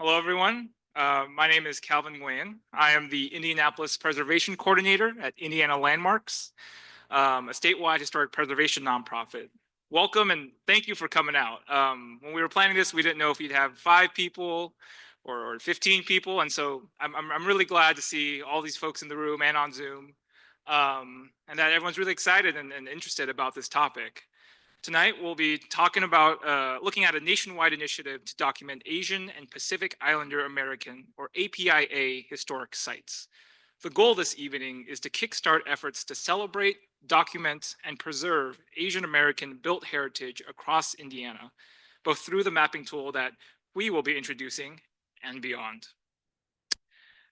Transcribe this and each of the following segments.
Hello, everyone. My name is Calvin Nguyen. I am the Indianapolis Preservation Coordinator at Indiana Landmarks, a statewide historic preservation nonprofit. Welcome and thank you for coming out. When we were planning this, we didn't know if we'd have 5 people or 15 people, and so I'm really glad to see all these folks in the room and on Zoom, and that everyone's really excited and interested about this topic. Tonight, we'll be talking about looking at a nationwide initiative to document Asian and Pacific Islander American, or APIA, historic sites. The goal this evening is to kickstart efforts to celebrate, document, and preserve Asian American built heritage across Indiana, both through the mapping tool that we will be introducing and beyond.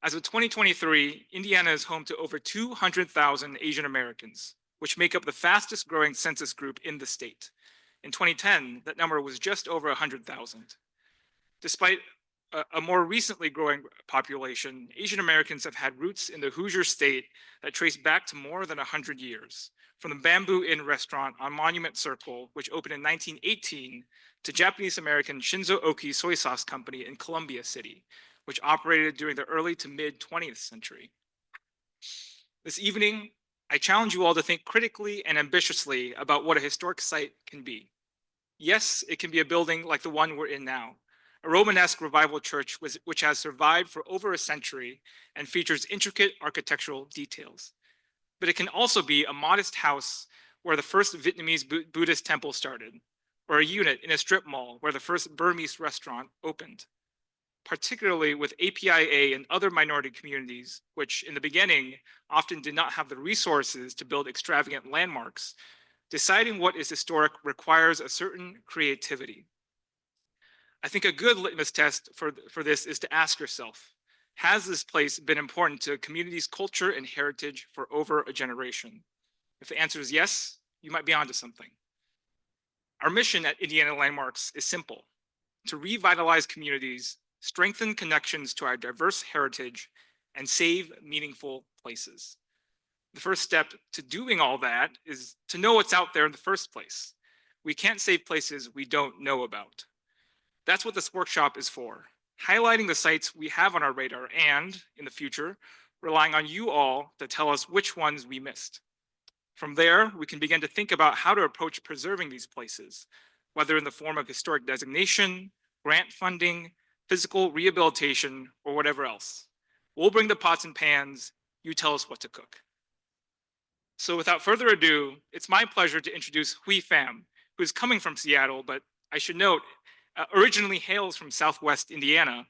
As of 2023, Indiana is home to over 200,000 Asian Americans, which make up the fastest growing census group in the state. In 2010, that number was just over 100,000. Despite a more recently growing population, Asian Americans have had roots in the Hoosier state that trace back to more than 100 years, from the Bamboo Inn restaurant on Monument Circle, which opened in 1918, to Japanese American Shinzo Oki Soy Sauce Company in Columbia City, which operated during the early to mid 20th century. This evening, I challenge you all to think critically and ambitiously about what a historic site can be. Yes, it can be a building like the one we're in now, a Romanesque revival church which has survived for over a century and features intricate architectural details. But it can also be a modest house where the first Vietnamese Buddhist temple started, or a unit in a strip mall where the first Burmese restaurant opened. Particularly with APIA and other minority communities, which in the beginning often did not have the resources to build extravagant landmarks, deciding what is historic requires a certain creativity. I think a good litmus test for this is to ask yourself, has this place been important to a community's culture and heritage for over a generation? If the answer is yes, you might be onto something. Our mission at Indiana Landmarks is simple: to revitalize communities, strengthen connections to our diverse heritage, and save meaningful places. The first step to doing all that is to know what's out there in the first place. We can't save places we don't know about. That's what this workshop is for, highlighting the sites we have on our radar and, in the future, relying on you all to tell us which ones we missed. From there, we can begin to think about how to approach preserving these places, whether in the form of historic designation, grant funding, physical rehabilitation, or whatever else. We'll bring the pots and pans, you tell us what to cook. So without further ado, it's my pleasure to introduce Huy Pham, who is coming from Seattle, but I should note, originally hails from Southwest Indiana,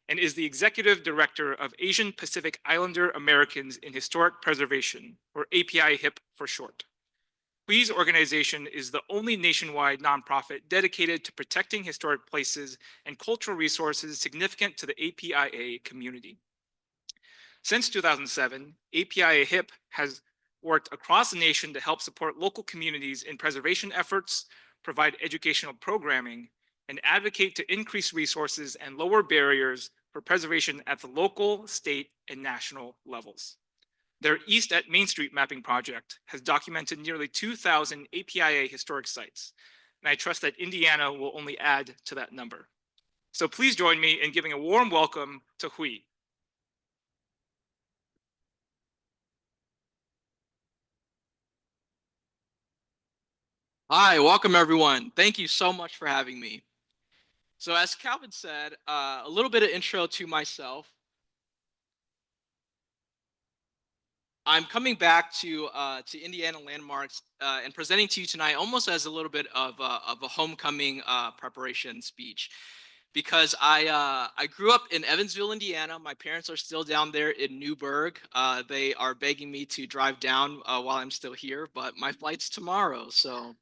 and is the Executive Director of Asian Pacific Islander Americans in Historic Preservation, or API-HIP for short. Huy's organization is the only nationwide nonprofit dedicated to protecting historic places and cultural resources significant to the APIA community. Since 2007, APIA HIP has worked across the nation to help support local communities in preservation efforts, provide educational programming, and advocate to increase resources and lower barriers for preservation at the local, state, and national levels. Their East at Main Street mapping project has documented nearly 2,000 APIA historic sites, and I trust that Indiana will only add to that number. So please join me in giving a warm welcome to Huy. Hi, welcome everyone. Thank you so much for having me. So as Calvin said, a little bit of intro to myself. I'm coming back to Indiana Landmarks and presenting to you tonight almost as a little bit of a homecoming preparation speech, because I grew up in Evansville, Indiana. My parents are still down there in Newburgh. They are begging me to drive down while I'm still here, but my flight's tomorrow. So,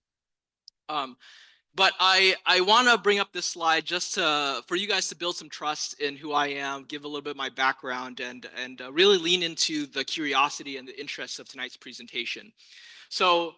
but I want to bring up this slide just for you guys to build some trust in who I am, give a little bit of my background, and really lean into the curiosity and the interest of tonight's presentation. So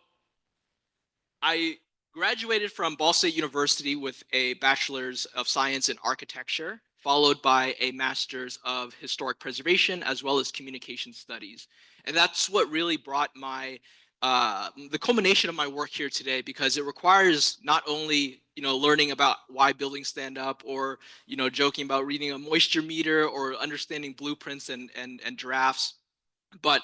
I graduated from Ball State University with a Bachelor's of Science in Architecture, followed by a Master's of Historic Preservation, as well as Communication Studies. And that's what really brought my the culmination of my work here today, because it requires not only learning about why buildings stand up, or joking about reading a moisture meter or understanding blueprints and drafts, but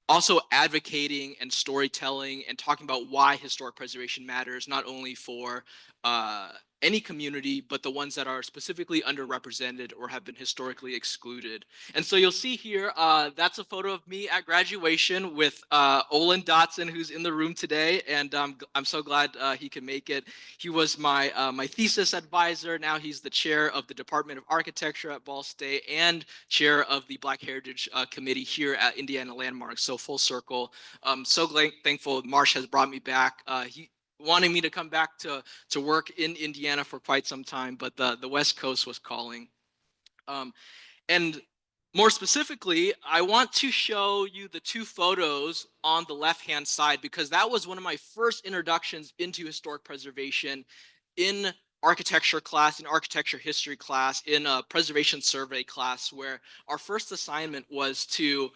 also advocating and storytelling and talking about why historic preservation matters, not only for any community, but the ones that are specifically underrepresented or have been historically excluded. And so you'll see here, that's a photo of me at graduation with Olin Dotson, who's in the room today, and I'm so glad he could make it. He was my my thesis advisor. Now he's the chair of the Department of Architecture at Ball State and chair of the Black Heritage Committee here at Indiana Landmarks. So full circle. So thankful Marsh has brought me back. He wanting me to come back to work in Indiana for quite some time, but the West Coast was calling. And more specifically, I want to show you the two photos on the left-hand side, because that was one of my first introductions into historic preservation in architecture class, in architecture history class, in a preservation survey class, where our first assignment was to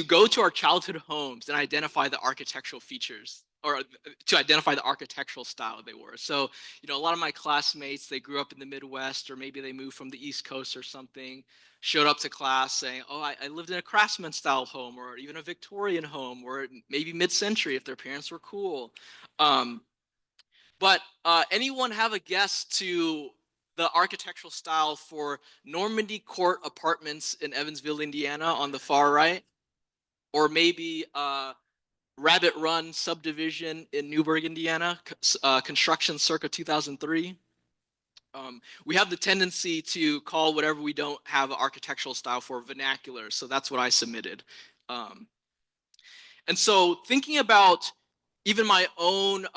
go to our childhood homes and identify the architectural features, or to identify the architectural style they were. So, a lot of my classmates, they grew up in the Midwest, or maybe they moved from the East Coast or something, showed up to class saying, oh, I lived in a craftsman style home, or even a Victorian home, or maybe mid-century if their parents were cool. But anyone have a guess to the architectural style for Normandy Court Apartments in Evansville, Indiana on the far right? Or maybe Rabbit Run subdivision in Newburgh, Indiana, construction circa 2003. We have the tendency to call whatever we don't have an architectural style for vernacular, so that's what I submitted. And so thinking about even my own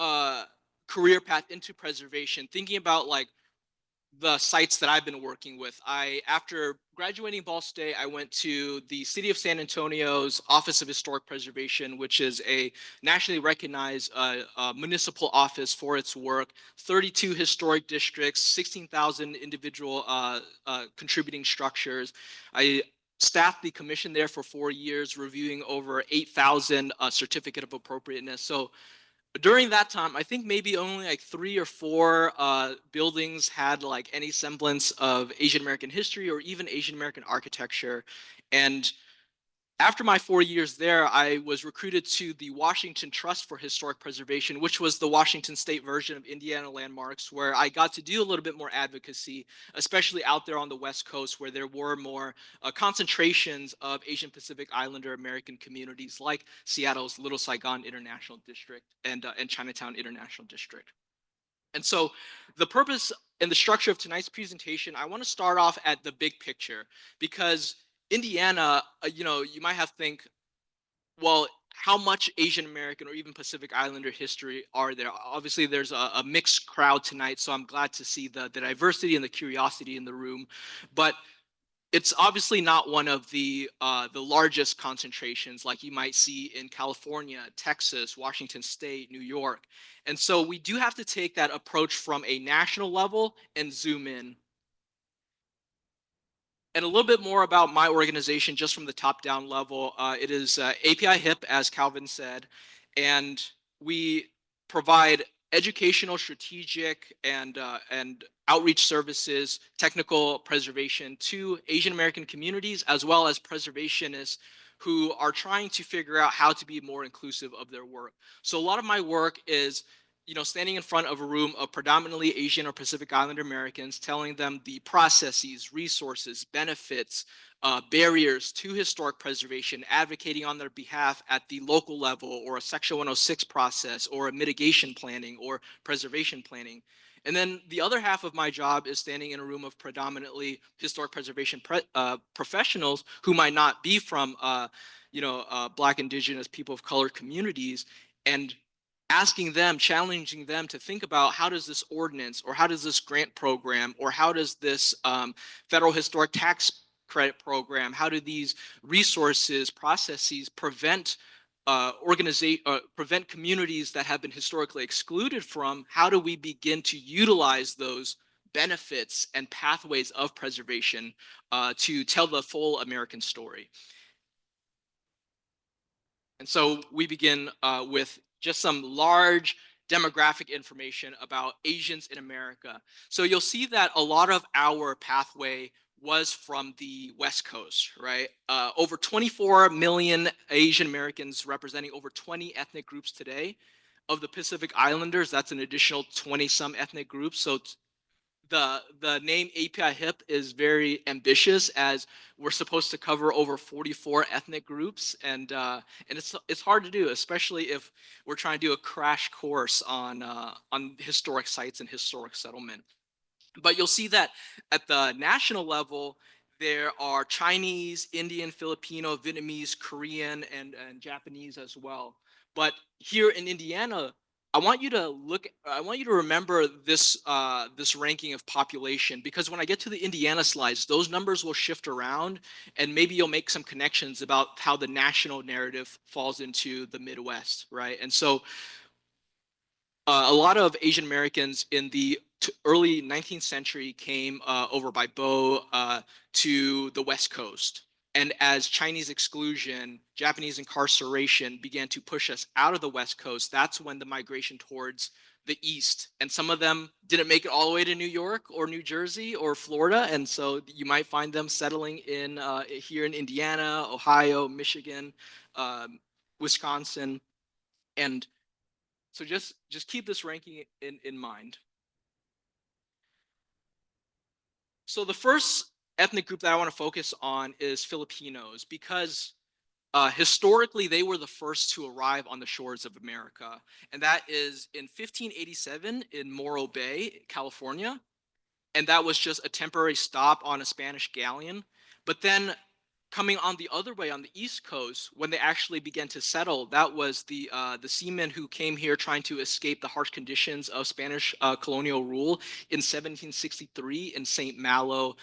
career path into preservation, thinking about like the sites that I've been working with. After graduating Ball State, I went to the City of San Antonio's Office of Historic Preservation, which is a nationally recognized municipal office for its work. 32 historic districts, 16,000 individual contributing structures. I staffed the commission there for 4 years, reviewing over 8,000 certificate of appropriateness. So during that time, I think maybe only like 3 or 4 buildings had like any semblance of Asian American history or even Asian American architecture. And after my 4 years there, I was recruited to the Washington Trust for Historic Preservation, which was the Washington State version of Indiana Landmarks, where I got to do a little bit more advocacy, especially out there on the West Coast, where there were more concentrations of Asian Pacific Islander American communities, like Seattle's Little Saigon International District and Chinatown International District. And so the purpose and the structure of tonight's presentation, I want to start off at the big picture, because Indiana, you might have think, well, how much Asian American or even Pacific Islander history are there? Obviously, there's a mixed crowd tonight, so I'm glad to see the diversity and the curiosity in the room. But it's obviously not one of the largest concentrations like you might see in California, Texas, Washington State, New York. And so we do have to take that approach from a national level and zoom in. And a little bit more about my organization, just from the top-down level. It is API HIP, as Calvin said, and we provide educational, strategic, and outreach services, technical preservation to Asian American communities, as well as preservationists who are trying to figure out how to be more inclusive of their work. So a lot of my work is standing in front of a room of predominantly Asian or Pacific Islander Americans, telling them the processes, resources, benefits, barriers to historic preservation, advocating on their behalf at the local level, or a Section 106 process, or a mitigation planning, or preservation planning. And then the other half of my job is standing in a room of predominantly historic preservation professionals who might not be from, Black, Indigenous, people of color communities, and asking them, challenging them to think about, how does this ordinance, or how does this grant program, or how does this federal historic tax credit program, how do these resources, processes prevent prevent communities that have been historically excluded from, how do we begin to utilize those benefits and pathways of preservation to tell the full American story? And so we begin with just some large demographic information about Asians in America. So you'll see that a lot of our pathway was from the West Coast, right? Over 24 million Asian Americans representing over 20 ethnic groups today. Of the Pacific Islanders, that's an additional 20 some ethnic groups. So the name API HIP is very ambitious, as we're supposed to cover over 44 ethnic groups, and it's hard to do, especially if we're trying to do a crash course on historic sites and historic settlement. But you'll see that at the national level, there are Chinese, Indian, Filipino, Vietnamese, Korean, and Japanese as well. But here in Indiana, I want you to remember this ranking of population, because when I get to the Indiana slides, those numbers will shift around, and maybe you'll make some connections about how the national narrative falls into the Midwest, right? And so a lot of Asian Americans in the early 19th century came over by boat to the West Coast. And as Chinese exclusion, Japanese incarceration began to push us out of the West Coast, that's when the migration towards the East. And some of them didn't make it all the way to New York or New Jersey or Florida. And so you might find them settling in here in Indiana, Ohio, Michigan, Wisconsin. And so just keep this ranking in mind. So the first ethnic group that I want to focus on is Filipinos, because historically they were the first to arrive on the shores of America, and that is in 1587 in Morro Bay, California, and that was just a temporary stop on a Spanish galleon. But then coming on the other way on the East Coast, when they actually began to settle, that was the seamen who came here trying to escape the harsh conditions of Spanish colonial rule in 1763 in St. Malo,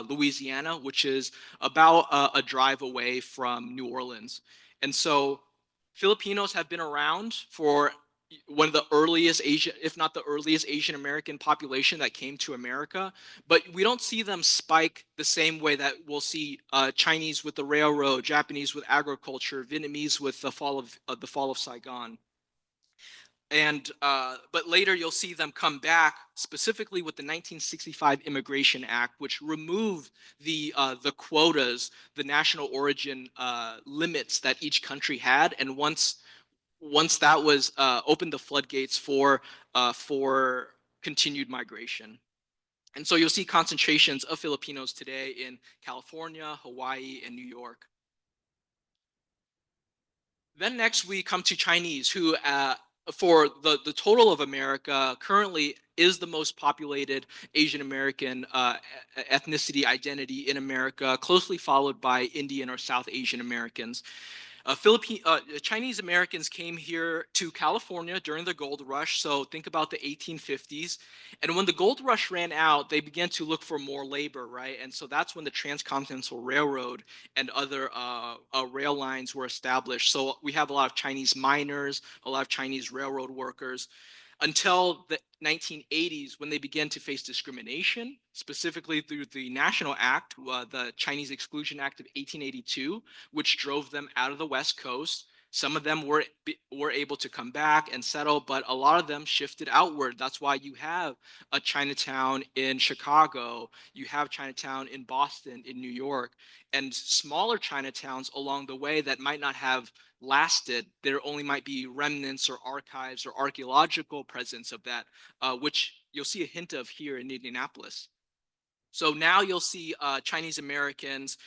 Louisiana, which is about a drive away from New Orleans. And so Filipinos have been around for one of the earliest Asian, if not the earliest Asian American population that came to America, but we don't see them spike the same way that we'll see Chinese with the railroad, Japanese with agriculture, Vietnamese with the fall of Saigon. And but later you'll see them come back, specifically with the 1965 Immigration Act, which removed the quotas, the national origin limits that each country had. And once that was opened the floodgates for continued migration. And so you'll see concentrations of Filipinos today in California, Hawaii, and New York. Then next we come to Chinese, who for the total of America currently is the most populated Asian American ethnicity identity in America, closely followed by Indian or South Asian Americans. Chinese Americans came here to California during the gold rush. So think about the 1850s. And when the gold rush ran out, they began to look for more labor, right? And so that's when the Transcontinental Railroad and other rail lines were established. So we have a lot of Chinese miners, a lot of Chinese railroad workers, until the 1980s, when they began to face discrimination, specifically through the National Act, the Chinese Exclusion Act of 1882, which drove them out of the West Coast. Some of them were able to come back and settle, but a lot of them shifted outward. That's why you have a Chinatown in Chicago, you have Chinatown in Boston, in New York, and smaller Chinatowns along the way that might not have lasted. There only might be remnants or archives or archaeological presence of that, which you'll see a hint of here in Indianapolis. So now you'll see Chinese Americans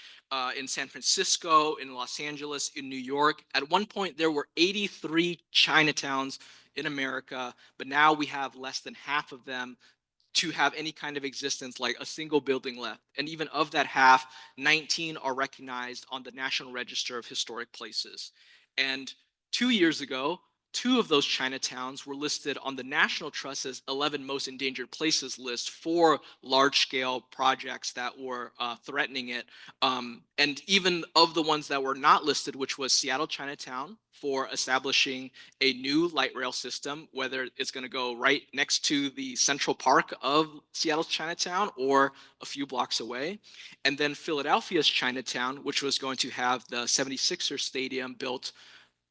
in San Francisco, in Los Angeles, in New York. At one point, there were 83 Chinatowns in America, but now we have less than half of them to have any kind of existence, like a single building left. And even of that half, 19 are recognized on the National Register of Historic Places. And 2 years ago, two of those Chinatowns were listed on the National Trust's 11 most endangered places list for large-scale projects that were threatening it. And even of the ones that were not listed, which was Seattle Chinatown, for establishing a new light rail system, whether it's going to go right next to the Central Park of Seattle's Chinatown or a few blocks away. And then Philadelphia's Chinatown, which was going to have the 76ers Stadium built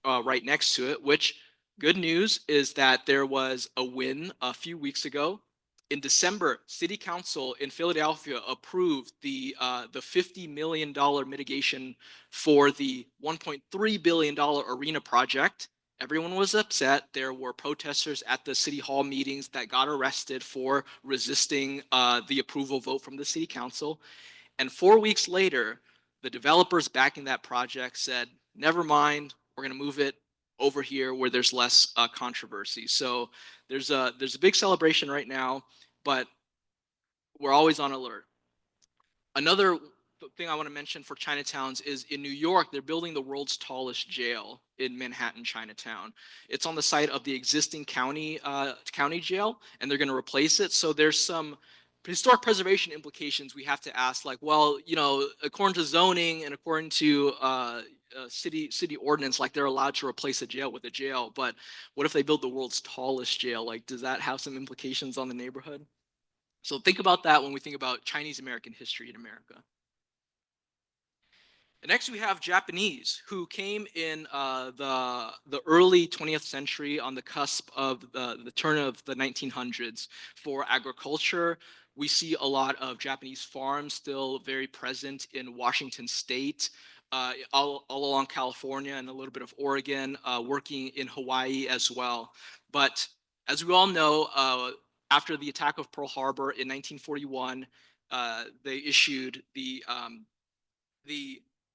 right next to it. Which, good news is that there was a win a few weeks ago. In December, City Council in Philadelphia approved the $50 million mitigation for the $1.3 billion arena project. Everyone was upset. There were protesters at the city hall meetings that got arrested for resisting the approval vote from the city council. And 4 weeks later, the developers backing that project said, never mind, we're going to move it over here where there's less controversy. So there's a big celebration right now, but we're always on alert. Another thing I want to mention for Chinatowns is in New York, they're building the world's tallest jail in Manhattan, Chinatown. It's on the site of the existing county jail, and they're going to replace it. So there's some historic preservation implications we have to ask, like, well, according to zoning and according to city ordinance, like they're allowed to replace a jail with a jail. But what if they build the world's tallest jail? Like, does that have some implications on the neighborhood? So think about that when we think about Chinese American history in America. And next we have Japanese, who came in the early 20th century on the cusp of the turn of the 1900s for agriculture. We see a lot of Japanese farms still very present in Washington State, all along California and a little bit of Oregon, working in Hawaii as well. But as we all know, after the attack of Pearl Harbor in 1941, they issued the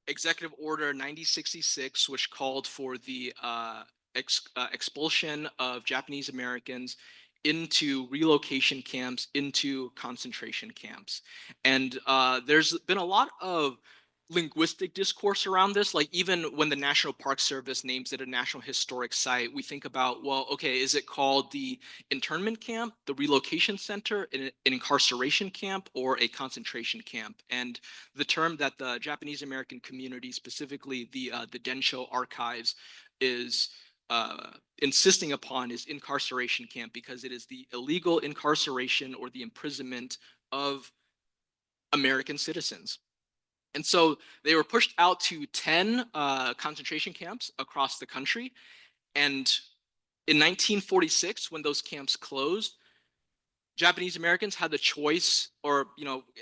Executive Order 9066, which called for the expulsion of Japanese Americans into relocation camps, into concentration camps. And there's been a lot of linguistic discourse around this. Like, even when the National Park Service names it a National Historic Site, we think about, well, okay, is it called the internment camp, the relocation center, an incarceration camp, or a concentration camp? And the term that the Japanese American community, specifically the Densho archives, is insisting upon is incarceration camp, because it is the illegal incarceration or the imprisonment of American citizens. And so they were pushed out to 10 concentration camps across the country. And in 1946, when those camps closed, Japanese Americans had the choice, or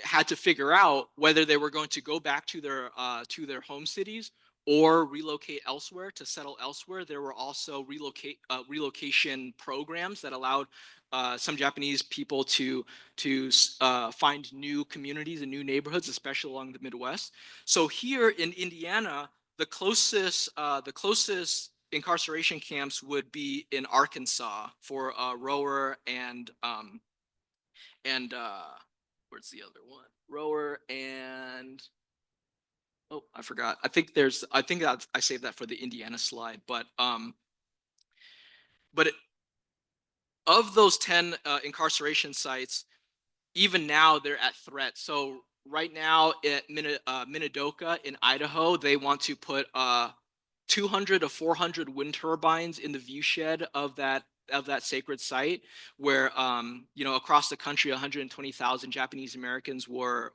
had to figure out whether they were going to go back to their home cities or relocate elsewhere, to settle elsewhere. There were also relocation programs that allowed some Japanese people to find new communities and new neighborhoods, especially along the Midwest. So here in Indiana, the closest incarceration camps would be in Arkansas for Rower and where's the other one? Rower and, oh, I forgot. I think that I saved that for the Indiana slide. But of those 10 incarceration sites, even now they're at threat. So right now at Minidoka in Idaho, they want to put 200 to 400 wind turbines in the view shed of that sacred site, where across the country 120,000 Japanese Americans were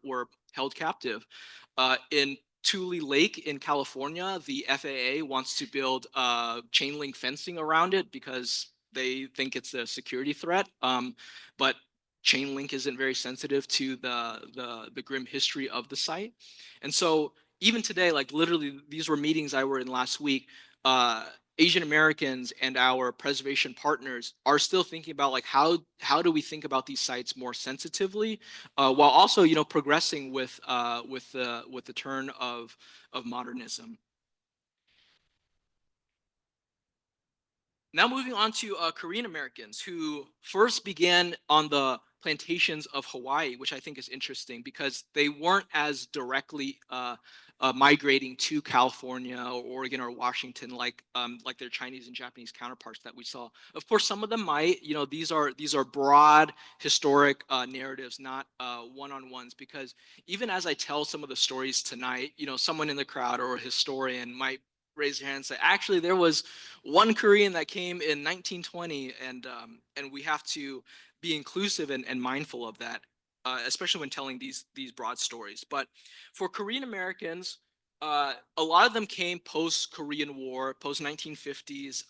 held captive. In Tule Lake in California, the FAA wants to build chain link fencing around it because they think it's a security threat. But chain link isn't very sensitive to the grim history of the site. And so even today, like literally, these were meetings I were in last week. Asian Americans and our preservation partners are still thinking about, like, how do we think about these sites more sensitively, while also progressing with the turn of modernism. Now moving on to Korean Americans who first began on the plantations of Hawaii, which I think is interesting because they weren't as directly migrating to California or Oregon or Washington like their Chinese and Japanese counterparts that we saw. Of course, some of them might. These are broad historic narratives, not one-on-ones. Because even as I tell some of the stories tonight, someone in the crowd or a historian might raise your hand and say, actually, there was one Korean that came in 1920, and we have to be inclusive and mindful of that, especially when telling these broad stories. But for Korean Americans, A lot of them came post Korean War, post 1950s,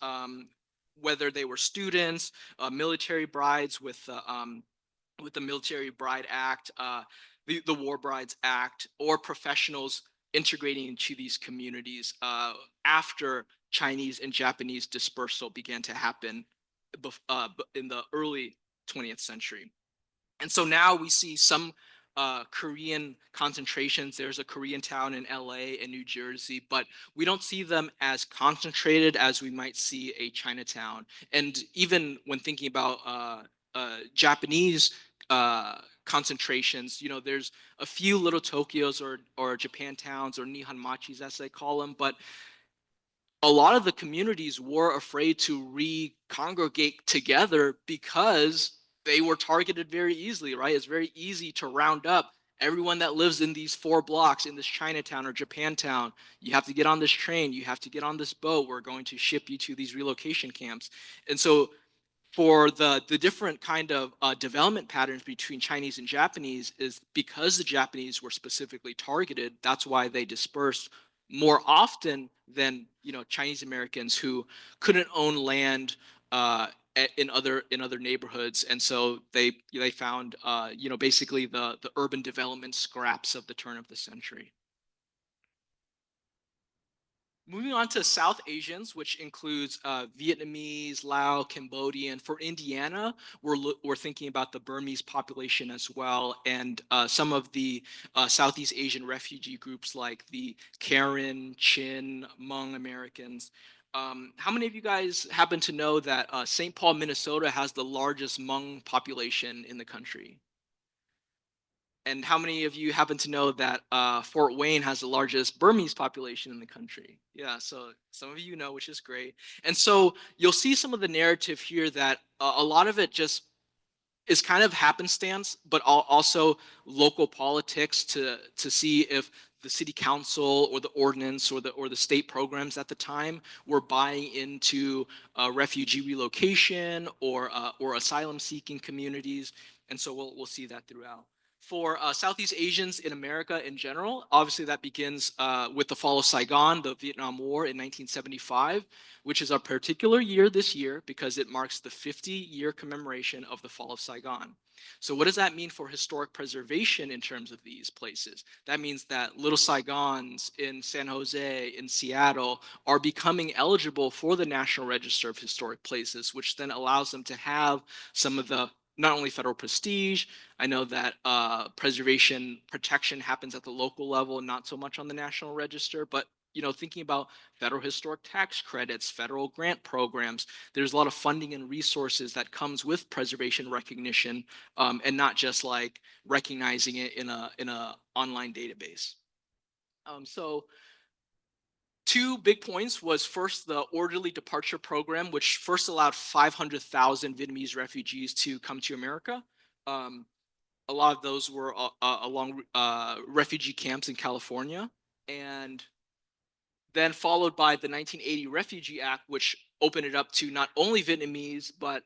whether they were students, military brides with the Military Bride Act, the War Brides Act, or professionals integrating into these communities after Chinese and Japanese dispersal began to happen in the early 20th century. And so now we see some Korean concentrations. There's a Korean town in LA and New Jersey, but we don't see them as concentrated as we might see a Chinatown. And even when thinking about Japanese concentrations, there's a few little Tokyos or Japan towns or Nihonmachis as they call them, but a lot of the communities were afraid to re-congregate together because they were targeted very easily, right? It's very easy to round up everyone that lives in these 4 blocks in this Chinatown or Japantown. You have to get on this train. You have to get on this boat. We're going to ship you to these relocation camps. And so for the different kind of development patterns between Chinese and Japanese is because the Japanese were specifically targeted. That's why they dispersed more often than Chinese Americans who couldn't own land in other neighborhoods, and so they found basically the urban development scraps of the turn of the century. Moving on to South Asians, which includes Vietnamese, Lao, Cambodian. For Indiana, we're thinking about the Burmese population as well, and some of the Southeast Asian refugee groups like the Karen, Chin, Hmong Americans. How many of you guys happen to know that St. Paul, Minnesota has the largest Hmong population in the country? And how many of you happen to know that Fort Wayne has the largest Burmese population in the country? Yeah, so some of you know, which is great. And so you'll see some of the narrative here that a lot of it just is kind of happenstance, but also local politics to see if the city council or the ordinance or the state programs at the time were buying into refugee relocation or asylum seeking communities. And so we'll see that throughout. For Southeast Asians in America in general, obviously that begins with the fall of Saigon, the Vietnam War in 1975, which is a particular year this year because it marks the 50-year commemoration of the fall of Saigon. So what does that mean for historic preservation in terms of these places? That means that little Saigons in San Jose, in Seattle, are becoming eligible for the National Register of Historic Places, which then allows them to have some of the not only federal prestige. I know that preservation protection happens at the local level, not so much on the National Register, but thinking about federal historic tax credits, federal grant programs, there's a lot of funding and resources that comes with preservation recognition, and not just like recognizing it in a online database. So two big points was first the orderly departure program, which first allowed 500,000 Vietnamese refugees to come to America. A lot of those were along refugee camps in California, and then followed by the 1980 Refugee Act, which opened it up to not only Vietnamese, but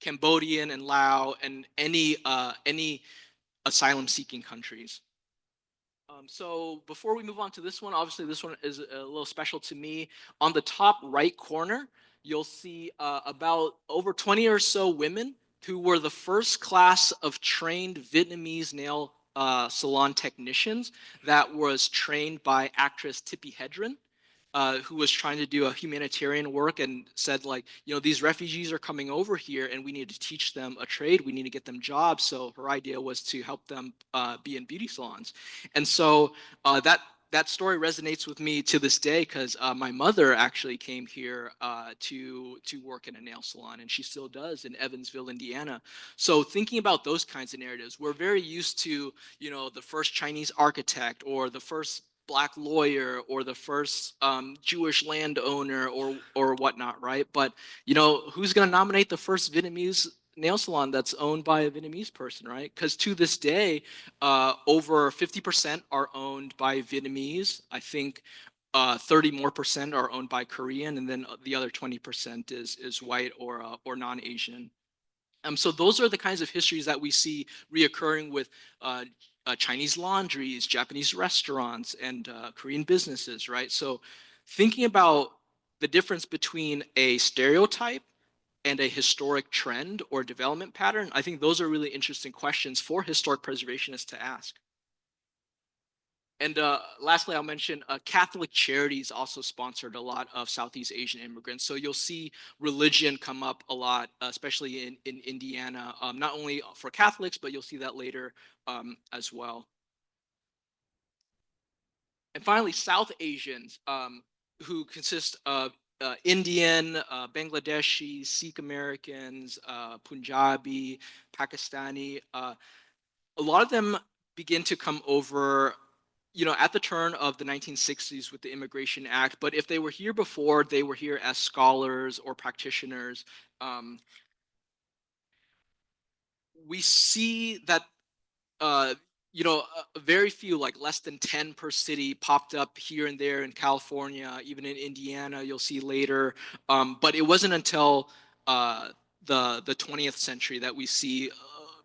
Cambodian and Lao and any asylum seeking countries. So before we move on to this one, obviously this one is a little special to me. On the top right corner, you'll see about over 20 or so women who were the first class of trained Vietnamese nail salon technicians that was trained by actress Tippi Hedren. Who was trying to do a humanitarian work and said like, these refugees are coming over here and we need to teach them a trade. We need to get them jobs. So her idea was to help them be in beauty salons. And so that story resonates with me to this day because my mother actually came here to work in a nail salon, and she still does in Evansville, Indiana. So thinking about those kinds of narratives, we're very used to, the first Chinese architect or the first Black lawyer or the first Jewish landowner or whatnot, right? But who's going to nominate the first Vietnamese nail salon that's owned by a Vietnamese person, right? Because to this day, over 50% are owned by Vietnamese. I think 30 more percent are owned by Korean, and then the other 20% is white or non-Asian. So those are the kinds of histories that we see reoccurring with Chinese laundries, Japanese restaurants, and Korean businesses, right? So thinking about the difference between a stereotype and a historic trend or development pattern, I think those are really interesting questions for historic preservationists to ask. And lastly, I'll mention Catholic Charities also sponsored a lot of Southeast Asian immigrants. So you'll see religion come up a lot, especially in Indiana, not only for Catholics, but you'll see that later as well. And finally, South Asians, who consist of Indian, Bangladeshi, Sikh Americans, Punjabi, Pakistani. A lot of them begin to come over, at the turn of the 1960s with the Immigration Act. But if they were here before, they were here as scholars or practitioners. We see that uh, very few, like less than 10 per city, popped up here and there in California, even in Indiana, you'll see later. But it wasn't until the 20th century that we see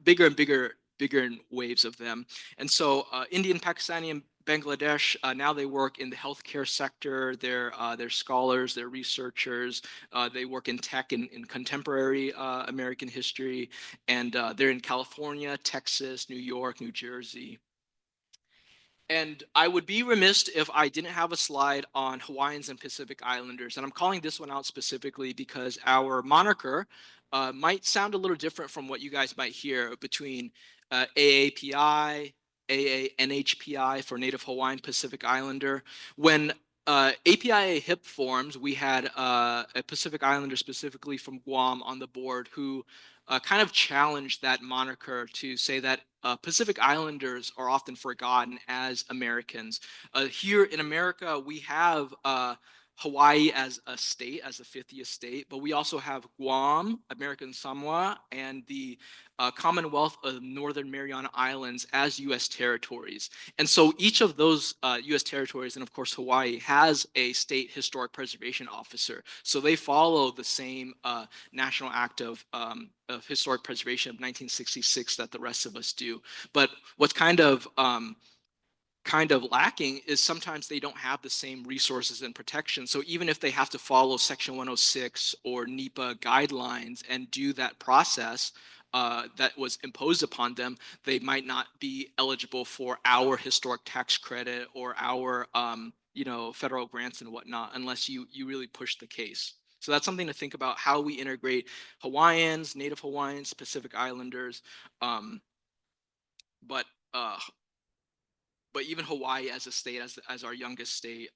bigger and bigger waves of them. And so Indian, Pakistani, and Bangladesh, now they work in the healthcare sector. They're scholars, they're researchers. They work in tech and in contemporary American history. And they're in California, Texas, New York, New Jersey. And I would be remiss if I didn't have a slide on Hawaiians and Pacific Islanders. And I'm calling this one out specifically because our moniker might sound a little different from what you guys might hear between AAPI, AANHPI for Native Hawaiian Pacific Islander. When APIA HIP forms, we had a Pacific Islander specifically from Guam on the board who kind of challenged that moniker to say that Pacific Islanders are often forgotten as Americans. Here in America, we have Hawaii as a state, as the 50th state, but we also have Guam, American Samoa, and the Commonwealth of Northern Mariana Islands as U.S. territories. And so each of those U.S. territories, and of course Hawaii, has a state historic preservation officer. So they follow the same National Act of Historic Preservation of 1966 that the rest of us do. But what's kind of lacking is sometimes they don't have the same resources and protection. So even if they have to follow Section 106 or NEPA guidelines and do that process that was imposed upon them, they might not be eligible for our historic tax credit or our federal grants and whatnot unless you really push the case. So that's something to think about, how we integrate Hawaiians, Native Hawaiians, Pacific Islanders, but even Hawaii as a state, as our youngest state,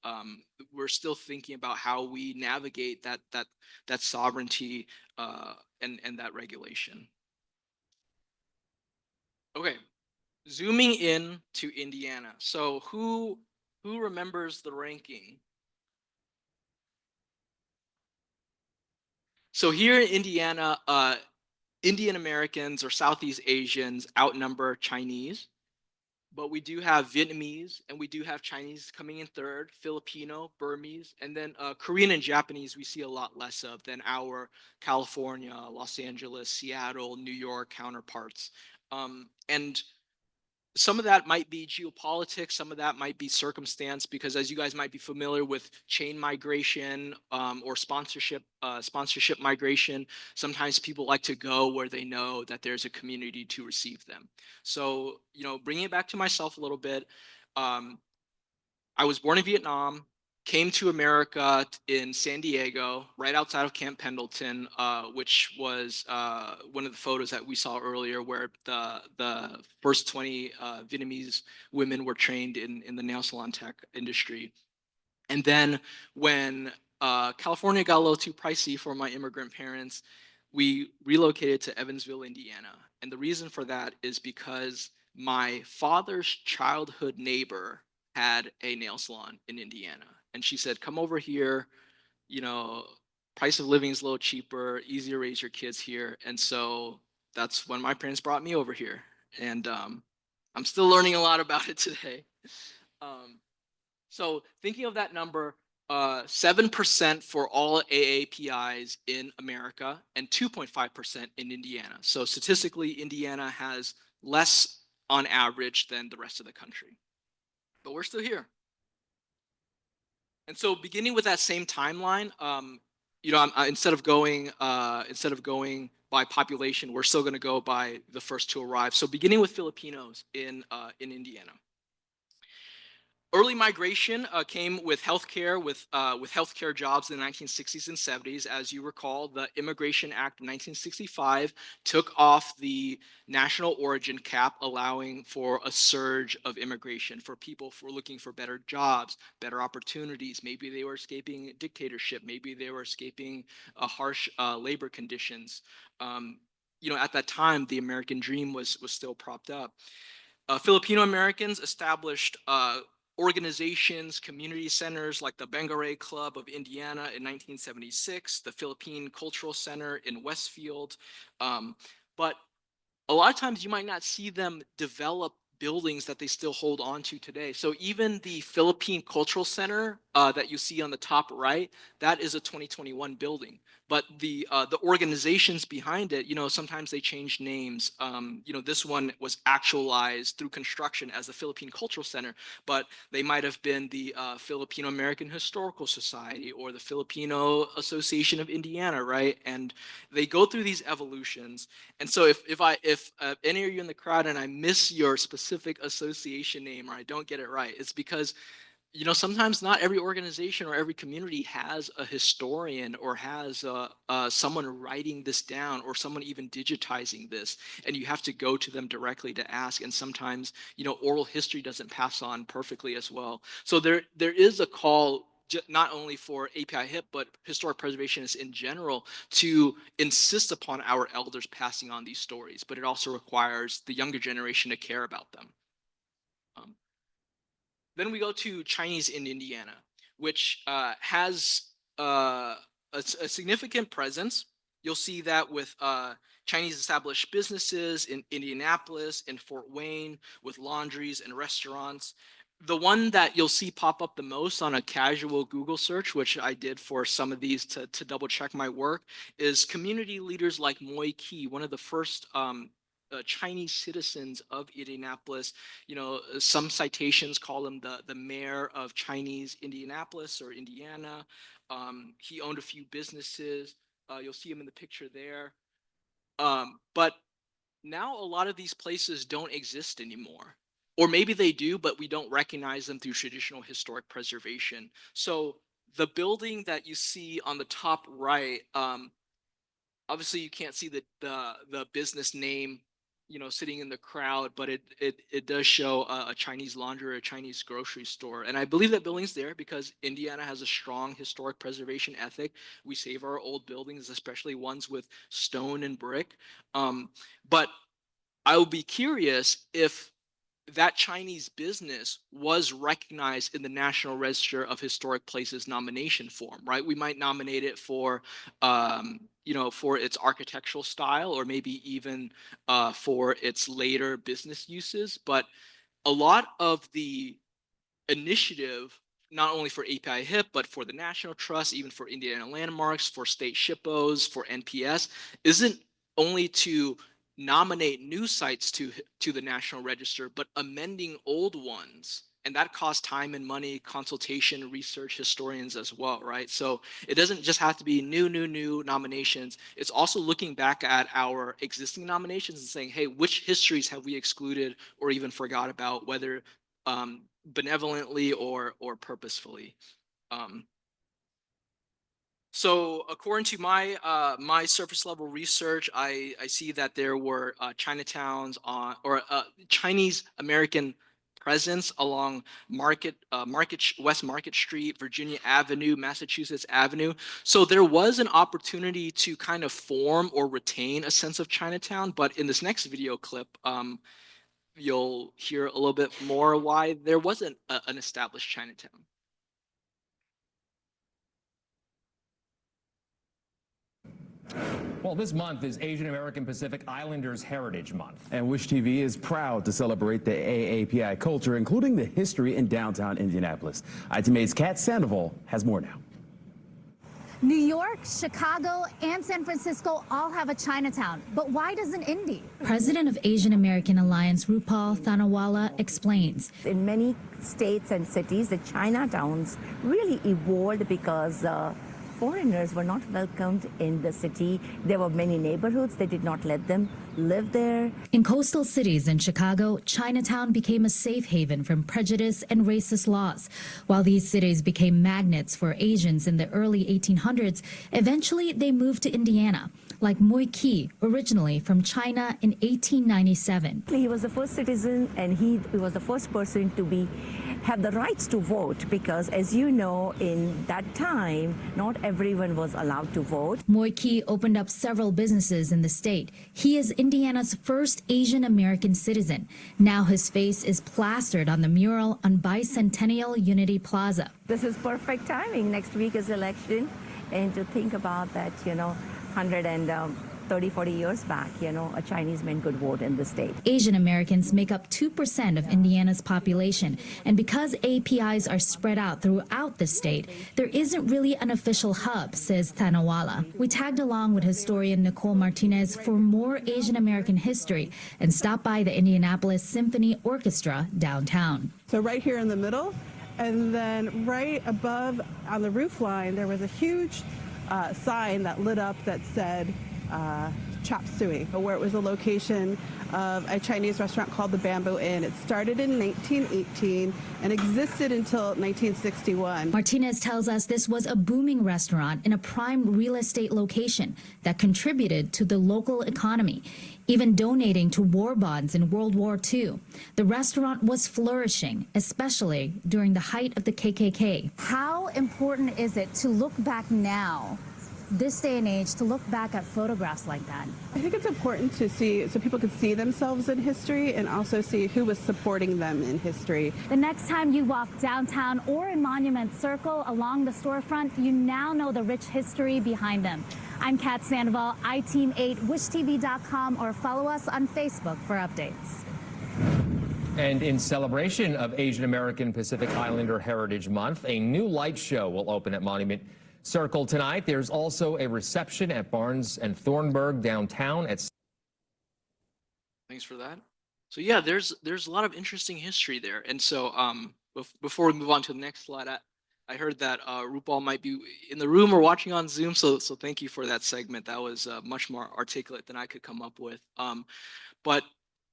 we're still thinking about how we navigate that sovereignty and that regulation. Okay, zooming in to Indiana. So who remembers the ranking? So here in Indiana, Indian Americans or Southeast Asians outnumber Chinese. But we do have Vietnamese and we do have Chinese coming in third, Filipino, Burmese, and then Korean and Japanese we see a lot less of than our California, Los Angeles, Seattle, New York counterparts. And some of that might be geopolitics, some of that might be circumstance, because as you guys might be familiar with chain migration or sponsorship migration, sometimes people like to go where they know that there's a community to receive them. So, bringing it back to myself a little bit, I was born in Vietnam, came to America in San Diego, right outside of Camp Pendleton, which was one of the photos that we saw earlier, where the first 20 Vietnamese women were trained in the nail salon tech industry. And then when California got a little too pricey for my immigrant parents, we relocated to Evansville, Indiana. And the reason for that is because my father's childhood neighbor had a nail salon in Indiana. And she said, come over here, price of living is a little cheaper, easier to raise your kids here. And so that's when my parents brought me over here. And I'm still learning a lot about it today. So thinking of that number, 7% for all AAPIs in America and 2.5% in Indiana. So statistically, Indiana has less on average than the rest of the country. But we're still here. And so beginning with that same timeline, instead of going by population, we're still going to go by the first to arrive. So beginning with Filipinos in Indiana. Early migration came with healthcare, with healthcare jobs in the 1960s and 70s. As you recall, the Immigration Act of 1965 took off the national origin cap, allowing for a surge of immigration for people who were looking for better jobs, better opportunities. Maybe they were escaping dictatorship. Maybe they were escaping harsh labor conditions. At that time, the American dream was still propped up. Filipino Americans established organizations, community centers like the Bangaray Club of Indiana in 1976, the Philippine Cultural Center in Westfield. But a lot of times you might not see them develop buildings that they still hold on to today. So even the Philippine Cultural Center that you see on the top right, that is a 2021 building. But the organizations behind it, sometimes they change names. This one was actualized through construction as the Philippine Cultural Center, but they might have been the Filipino American Historical Society or the Filipino Association of Indiana, right? And they go through these evolutions. And so if any of you in the crowd and I miss your specific association name or I don't get it right, it's because sometimes not every organization or every community has a historian or has someone writing this down or someone even digitizing this, and you have to go to them directly to ask. And sometimes, oral history doesn't pass on perfectly as well. So there is a call not only for API HIP, but historic preservationists in general to insist upon our elders passing on these stories, but it also requires the younger generation to care about them. Then we go to Chinese in Indiana, which has a significant presence. You'll see that with Chinese established businesses in Indianapolis, in Fort Wayne, with laundries and restaurants. The one that you'll see pop up the most on a casual Google search, which I did for some of these to double check my work, is community leaders like Moy Key, one of the first Chinese citizens of Indianapolis. Some citations call him the mayor of Chinese Indianapolis or Indiana. He owned a few businesses. You'll see him in the picture there. But now a lot of these places don't exist anymore. Or maybe they do, but we don't recognize them through traditional historic preservation. So the building that you see on the top right, obviously you can't see the business name sitting in the crowd, but it does show a Chinese laundry or a Chinese grocery store. And I believe that building's there because Indiana has a strong historic preservation ethic. We save our old buildings, especially ones with stone and brick. But I would be curious if that Chinese business was recognized in the National Register of Historic Places nomination form, right? We might nominate it for, for its architectural style or maybe even for its later business uses. But a lot of the initiative, not only for API HIP, but for the National Trust, even for Indiana Landmarks, for state SHPOs, for NPS, isn't only to nominate new sites to the National Register, but amending old ones. And that costs time and money, consultation, research, historians as well, right? So it doesn't just have to be new nominations. It's also looking back at our existing nominations and saying, hey, which histories have we excluded or even forgot about, whether benevolently or purposefully. So according to my surface level research, I see that there were Chinatowns Chinese American presence along West Market Street, Virginia Avenue, Massachusetts Avenue. So there was an opportunity to kind of form or retain a sense of Chinatown. But in this next video clip, you'll hear a little bit more why there wasn't an established Chinatown. Well, this month is Asian American Pacific Islanders Heritage Month. And Wish TV is proud to celebrate the AAPI culture, including the history in downtown Indianapolis. ITMA's Kat Sandoval has more now. New York, Chicago, and San Francisco all have a Chinatown, but why doesn't Indy? President of Asian American Alliance Rupal Thanawala explains. In many states and cities, the Chinatowns really evolved because foreigners were not welcomed in the city. There were many neighborhoods that did not let them live there. In coastal cities in Chicago, Chinatown became a safe haven from prejudice and racist laws. While these cities became magnets for Asians in the early 1800s, eventually they moved to Indiana, like Mui Qi, originally from China in 1897. He was the first citizen, and he was the first person to have the rights to vote, because as you know, in that time, not everyone was allowed to vote. Mui Qi opened up several businesses in the state. He is Indiana's first Asian American citizen. Now his face is plastered on the mural on Bicentennial Unity Plaza. This is perfect timing. Next week is election, and to think about that, 130, 40 years back, a Chinese man could vote in the state. Asian Americans make up 2% of Indiana's population, and because APIs are spread out throughout the state, there isn't really an official hub, says Thanawala. We tagged along with historian Nicole Martinez for more Asian American history and stopped by the Indianapolis Symphony Orchestra downtown. So right here in the middle, and then right above on the roof line, there was a huge sign that lit up that said Chop Suey, where it was a location of a Chinese restaurant called the Bamboo Inn. It started in 1918 and existed until 1961. Martinez tells us this was a booming restaurant in a prime real estate location that contributed to the local economy, even donating to war bonds in World War II. The restaurant was flourishing, especially during the height of the KKK. How important is it to look back now, this day and age, to look back at photographs like that? I think it's important to see, so people can see themselves in history and also see who was supporting them in history. The next time you walk downtown or in Monument Circle along the storefront, you now know the rich history behind them. I'm Kat Sandoval, iTeam8, wishtv.com, or follow us on Facebook for updates. And in celebration of Asian American Pacific Islander Heritage Month, a new light show will open at Monument Circle tonight. There's also a reception at Barnes and Thornburg downtown at. Thanks for that. So yeah, there's a lot of interesting history there. And so before we move on to the next slide, I heard that Rupal might be in the room or watching on Zoom. So thank you for that segment. That was much more articulate than I could come up with. But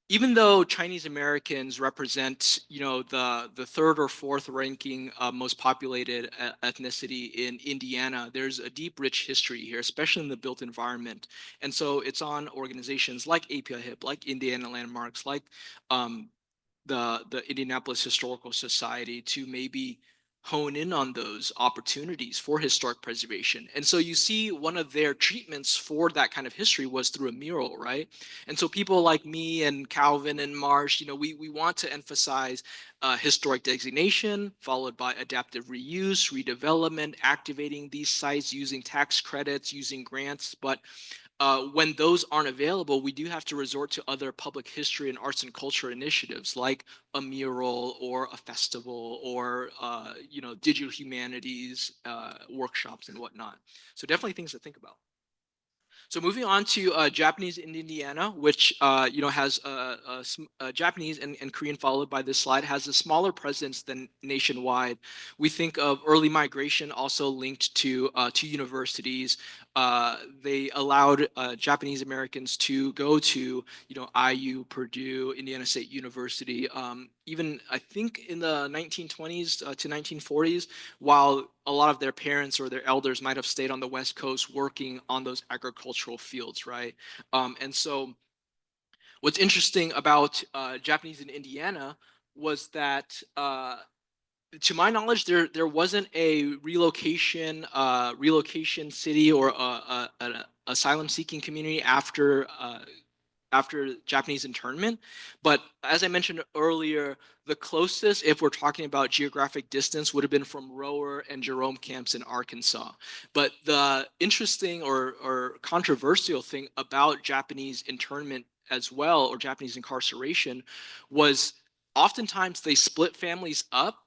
even though Chinese Americans represent, the third or fourth ranking most populated ethnicity in Indiana, there's a deep, rich history here, especially in the built environment. And so it's on organizations like APIA HIP, like Indiana Landmarks, like the Indianapolis Historical Society to maybe hone in on those opportunities for historic preservation. And so you see one of their treatments for that kind of history was through a mural, right? And so people like me and Calvin and Marsh, we want to emphasize historic designation, followed by adaptive reuse, redevelopment, activating these sites using tax credits, using grants. But when those aren't available, we do have to resort to other public history and arts and culture initiatives like a mural or a festival or digital humanities workshops and whatnot. So definitely things to think about. So moving on to Japanese in Indiana, which has Japanese and Korean followed by this slide, has a smaller presence than nationwide. We think of early migration also linked to universities. They allowed Japanese Americans to go to IU, Purdue, Indiana State University, even I think in the 1920s to 1940s, while a lot of their parents or their elders might have stayed on the West Coast working on those agricultural fields, right? And so what's interesting about Japanese in Indiana was that to my knowledge, there wasn't a relocation city or an asylum-seeking community after Japanese internment. But as I mentioned earlier, the closest, if we're talking about geographic distance, would have been from Rower and Jerome camps in Arkansas. But the interesting or controversial thing about Japanese internment as well, or Japanese incarceration, was oftentimes they split families up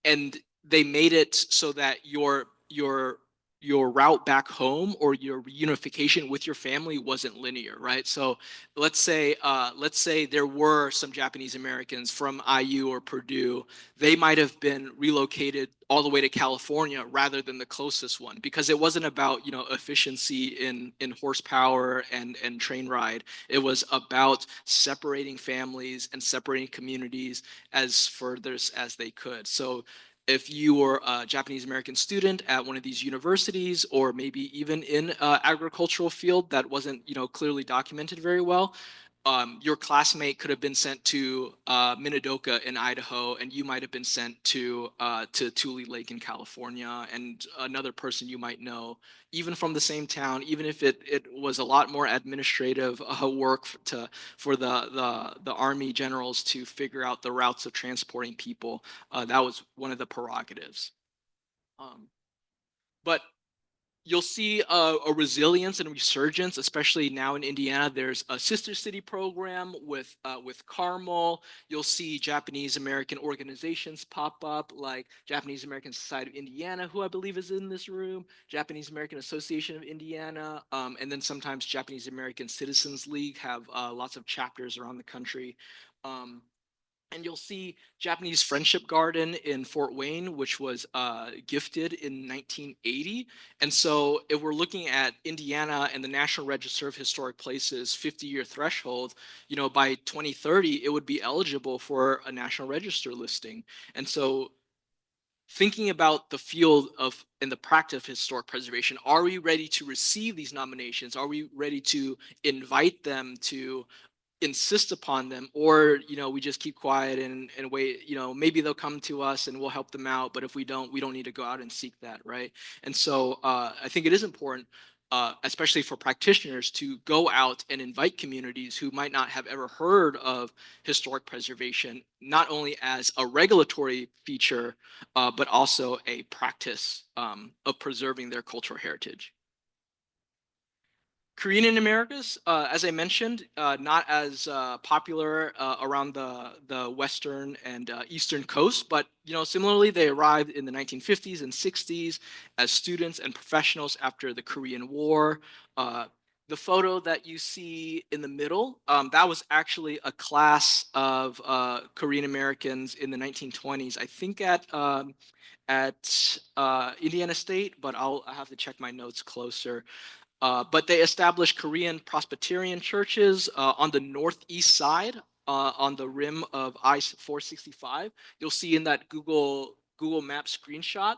and they made it so that your your route back home or your reunification with your family wasn't linear, right? So let's say there were some Japanese Americans from IU or Purdue. They might have been relocated all the way to California rather than the closest one, because it wasn't about, efficiency in horsepower and train ride. It was about separating families and separating communities as further as they could. So if you were a Japanese American student at one of these universities, or maybe even in an agricultural field that wasn't, clearly documented very well, your classmate could have been sent to Minidoka in Idaho, and you might have been sent to Tule Lake in California, and another person you might know, even from the same town, even if it was a lot more administrative work for the army generals to figure out the routes of transporting people. That was one of the prerogatives. But you'll see a resilience and resurgence, especially now in Indiana. There's a sister city program with Carmel. You'll see Japanese American organizations pop up, like Japanese American Society of Indiana, who I believe is in this room, Japanese American Association of Indiana, and then sometimes Japanese American Citizens League have lots of chapters around the country. And you'll see Japanese Friendship Garden in Fort Wayne, which was gifted in 1980. And so if we're looking at Indiana and the National Register of Historic Places 50-year threshold, by 2030, it would be eligible for a National Register listing. And so thinking about the field of and the practice of historic preservation, are we ready to receive these nominations? Are we ready to invite them, to insist upon them, or we just keep quiet and wait? Maybe they'll come to us and we'll help them out, but if we don't need to go out and seek that, right? And so I think it is important, especially for practitioners, to go out and invite communities who might not have ever heard of historic preservation, not only as a regulatory feature, but also a practice of preserving their cultural heritage. Korean in Americas, as I mentioned, not as popular around the western and eastern coast, but similarly, they arrived in the 1950s and 60s as students and professionals after the Korean War. The photo that you see in the middle, that was actually a class of Korean Americans in the 1920s, I think at Indiana State, but I'll have to check my notes closer. But they established Korean Presbyterian churches on the northeast side, on the rim of I-465. You'll see in that Google Map screenshot.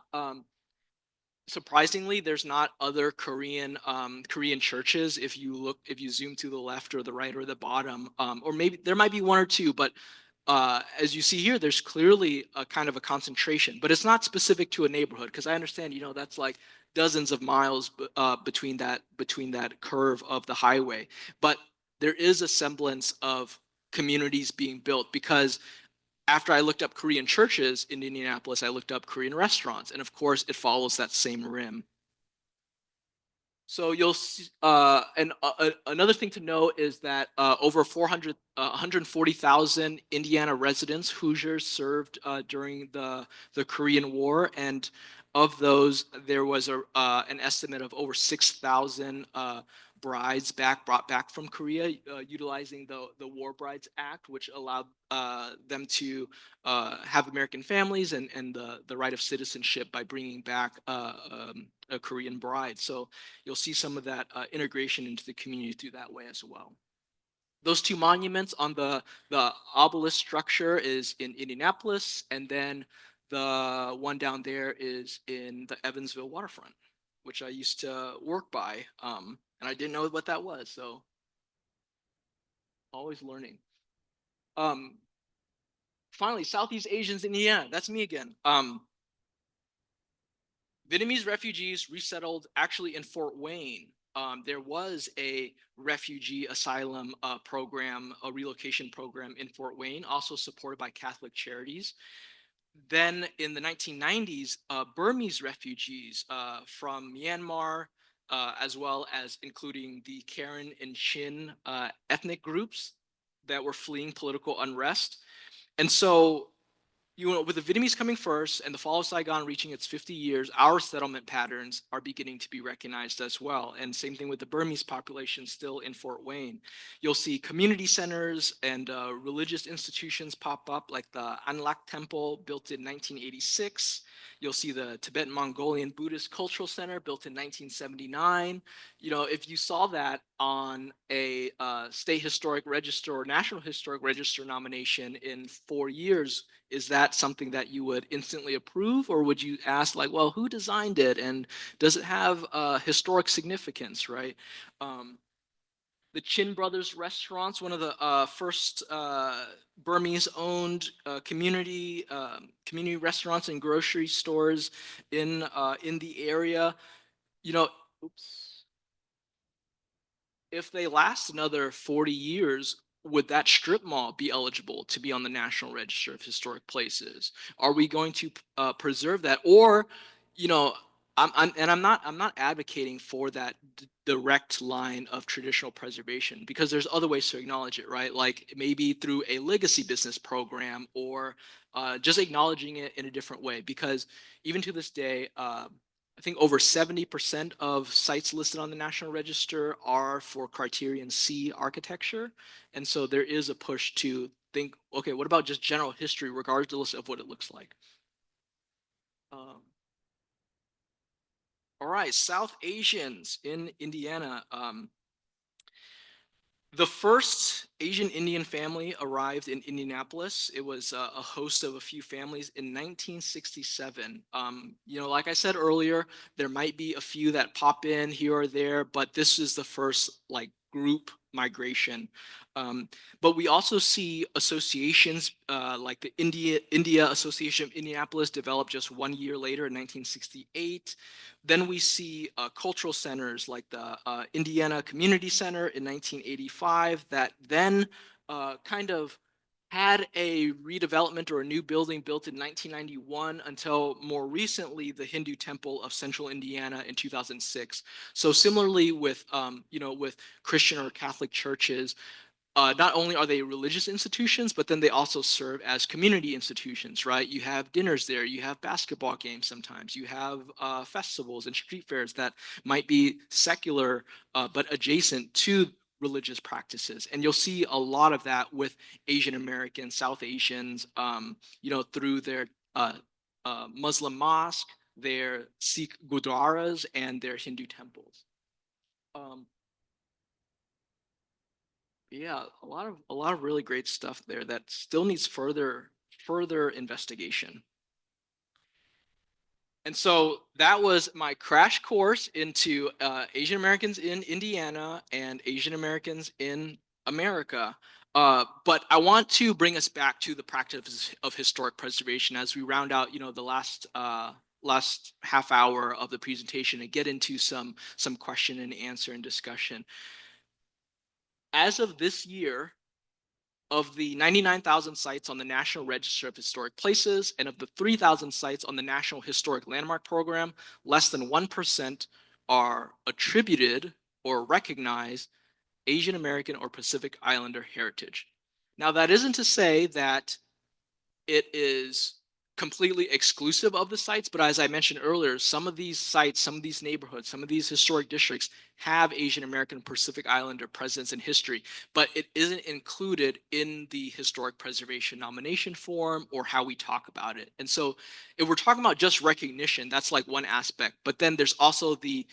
Surprisingly, there's not other Korean churches if you zoom to the left or the right or the bottom, or maybe there might be one or two, but as you see here, there's clearly a kind of a concentration, but it's not specific to a neighborhood, because I understand, that's like dozens of miles between that curve of the highway. But there is a semblance of communities being built, because after I looked up Korean churches in Indianapolis, I looked up Korean restaurants, and of course it follows that same rim. So you'll see, another thing to know is that over 140,000 Indiana residents, Hoosiers, served during the Korean War, and of those, there was an estimate of over 6,000 brides brought back from Korea, utilizing the War Brides Act, which allowed them to have American families and the right of citizenship by bringing back a Korean bride. So you'll see some of that integration into the community through that way as well. Those two monuments on the obelisk structure is in Indianapolis, and then the one down there is in the Evansville waterfront, which I used to work by, and I didn't know what that was, so always learning. Finally, Southeast Asians in Indiana, that's me again. Vietnamese refugees resettled actually in Fort Wayne. There was a refugee asylum program, a relocation program in Fort Wayne, also supported by Catholic Charities. Then in the 1990s, Burmese refugees from Myanmar, as well as including the Karen and Chin ethnic groups that were fleeing political unrest. And so, with the Vietnamese coming first and the fall of Saigon reaching its 50 years, our settlement patterns are beginning to be recognized as well. And same thing with the Burmese population still in Fort Wayne. You'll see community centers and religious institutions pop up, like the Anlak Temple, built in 1986. You'll see the Tibetan Mongolian Buddhist Cultural Center, built in 1979. If you saw that on a state historic register or national historic register nomination in 4 years, is that something that you would instantly approve, or would you ask, like, well, who designed it and does it have historic significance, right? The Chin Brothers restaurants, one of the first Burmese-owned community restaurants and grocery stores in the area. Oops. If they last another 40 years, would that strip mall be eligible to be on the National Register of Historic Places? Are we going to preserve that? Or, I'm not advocating for that direct line of traditional preservation, because there's other ways to acknowledge it, right? Like maybe through a legacy business program, or just acknowledging it in a different way. Because even to this day, I think over 70% of sites listed on the National Register are for Criterion C architecture. And so there is a push to think, okay, what about just general history, regardless of what it looks like? All right, South Asians in Indiana. The first Asian Indian family arrived in Indianapolis. It was a host of a few families in 1967. Like I said earlier, there might be a few that pop in here or there, but this is the first group migration. But we also see associations like the India Association of Indianapolis developed just 1 year later in 1968. Then we see cultural centers like the Indiana Community Center in 1985 that then kind of had a redevelopment or a new building built in 1991 until more recently the Hindu Temple of Central Indiana in 2006. So similarly with with Christian or Catholic churches, not only are they religious institutions, but then they also serve as community institutions, right? You have dinners there, you have basketball games sometimes, you have festivals and street fairs that might be secular, but adjacent to religious practices. And you'll see a lot of that with Asian Americans, South Asians, through their Muslim mosque, their Sikh gurdwaras, and their Hindu temples. Yeah, a lot of really great stuff there that still needs further investigation. And so that was my crash course into Asian Americans in Indiana and Asian Americans in America. But I want to bring us back to the practice of historic preservation as we round out, the last half hour of the presentation and get into some question and answer and discussion. As of this year, of the 99,000 sites on the National Register of Historic Places and of the 3,000 sites on the National Historic Landmark Program, less than 1% are attributed or recognized Asian American or Pacific Islander heritage. Now, that isn't to say that it is completely exclusive of the sites, but as I mentioned earlier, some of these sites, some of these neighborhoods, some of these historic districts have Asian American Pacific Islander presence and history, but it isn't included in the historic preservation nomination form or how we talk about it. And so if we're talking about just recognition, that's like one aspect, but then there's also the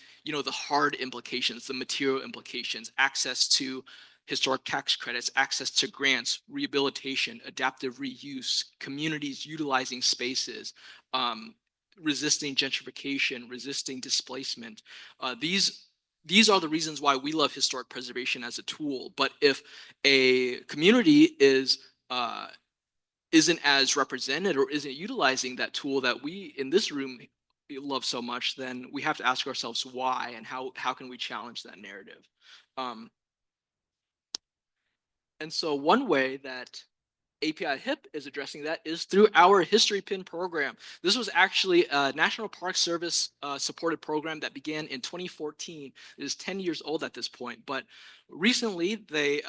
hard implications, the material implications, access to historic tax credits, access to grants, rehabilitation, adaptive reuse, communities utilizing spaces, resisting gentrification, resisting displacement. These are the reasons why we love historic preservation as a tool. But if a community isn't as represented or isn't utilizing that tool that we in this room love so much, then we have to ask ourselves why and how can we challenge that narrative. And so one way that API HIP is addressing that is through our History Pin program. This was actually a National Park Service supported program that began in 2014. It is 10 years old at this point, but recently the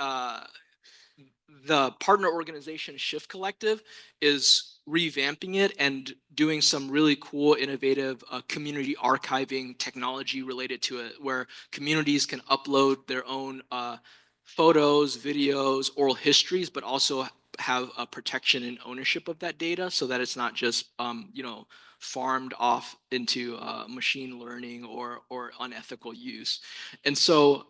partner organization Shift Collective is revamping it and doing some really cool, innovative community archiving technology related to it, where communities can upload their own photos, videos, oral histories, but also have a protection and ownership of that data, so that it's not just farmed off into machine learning or unethical use. And so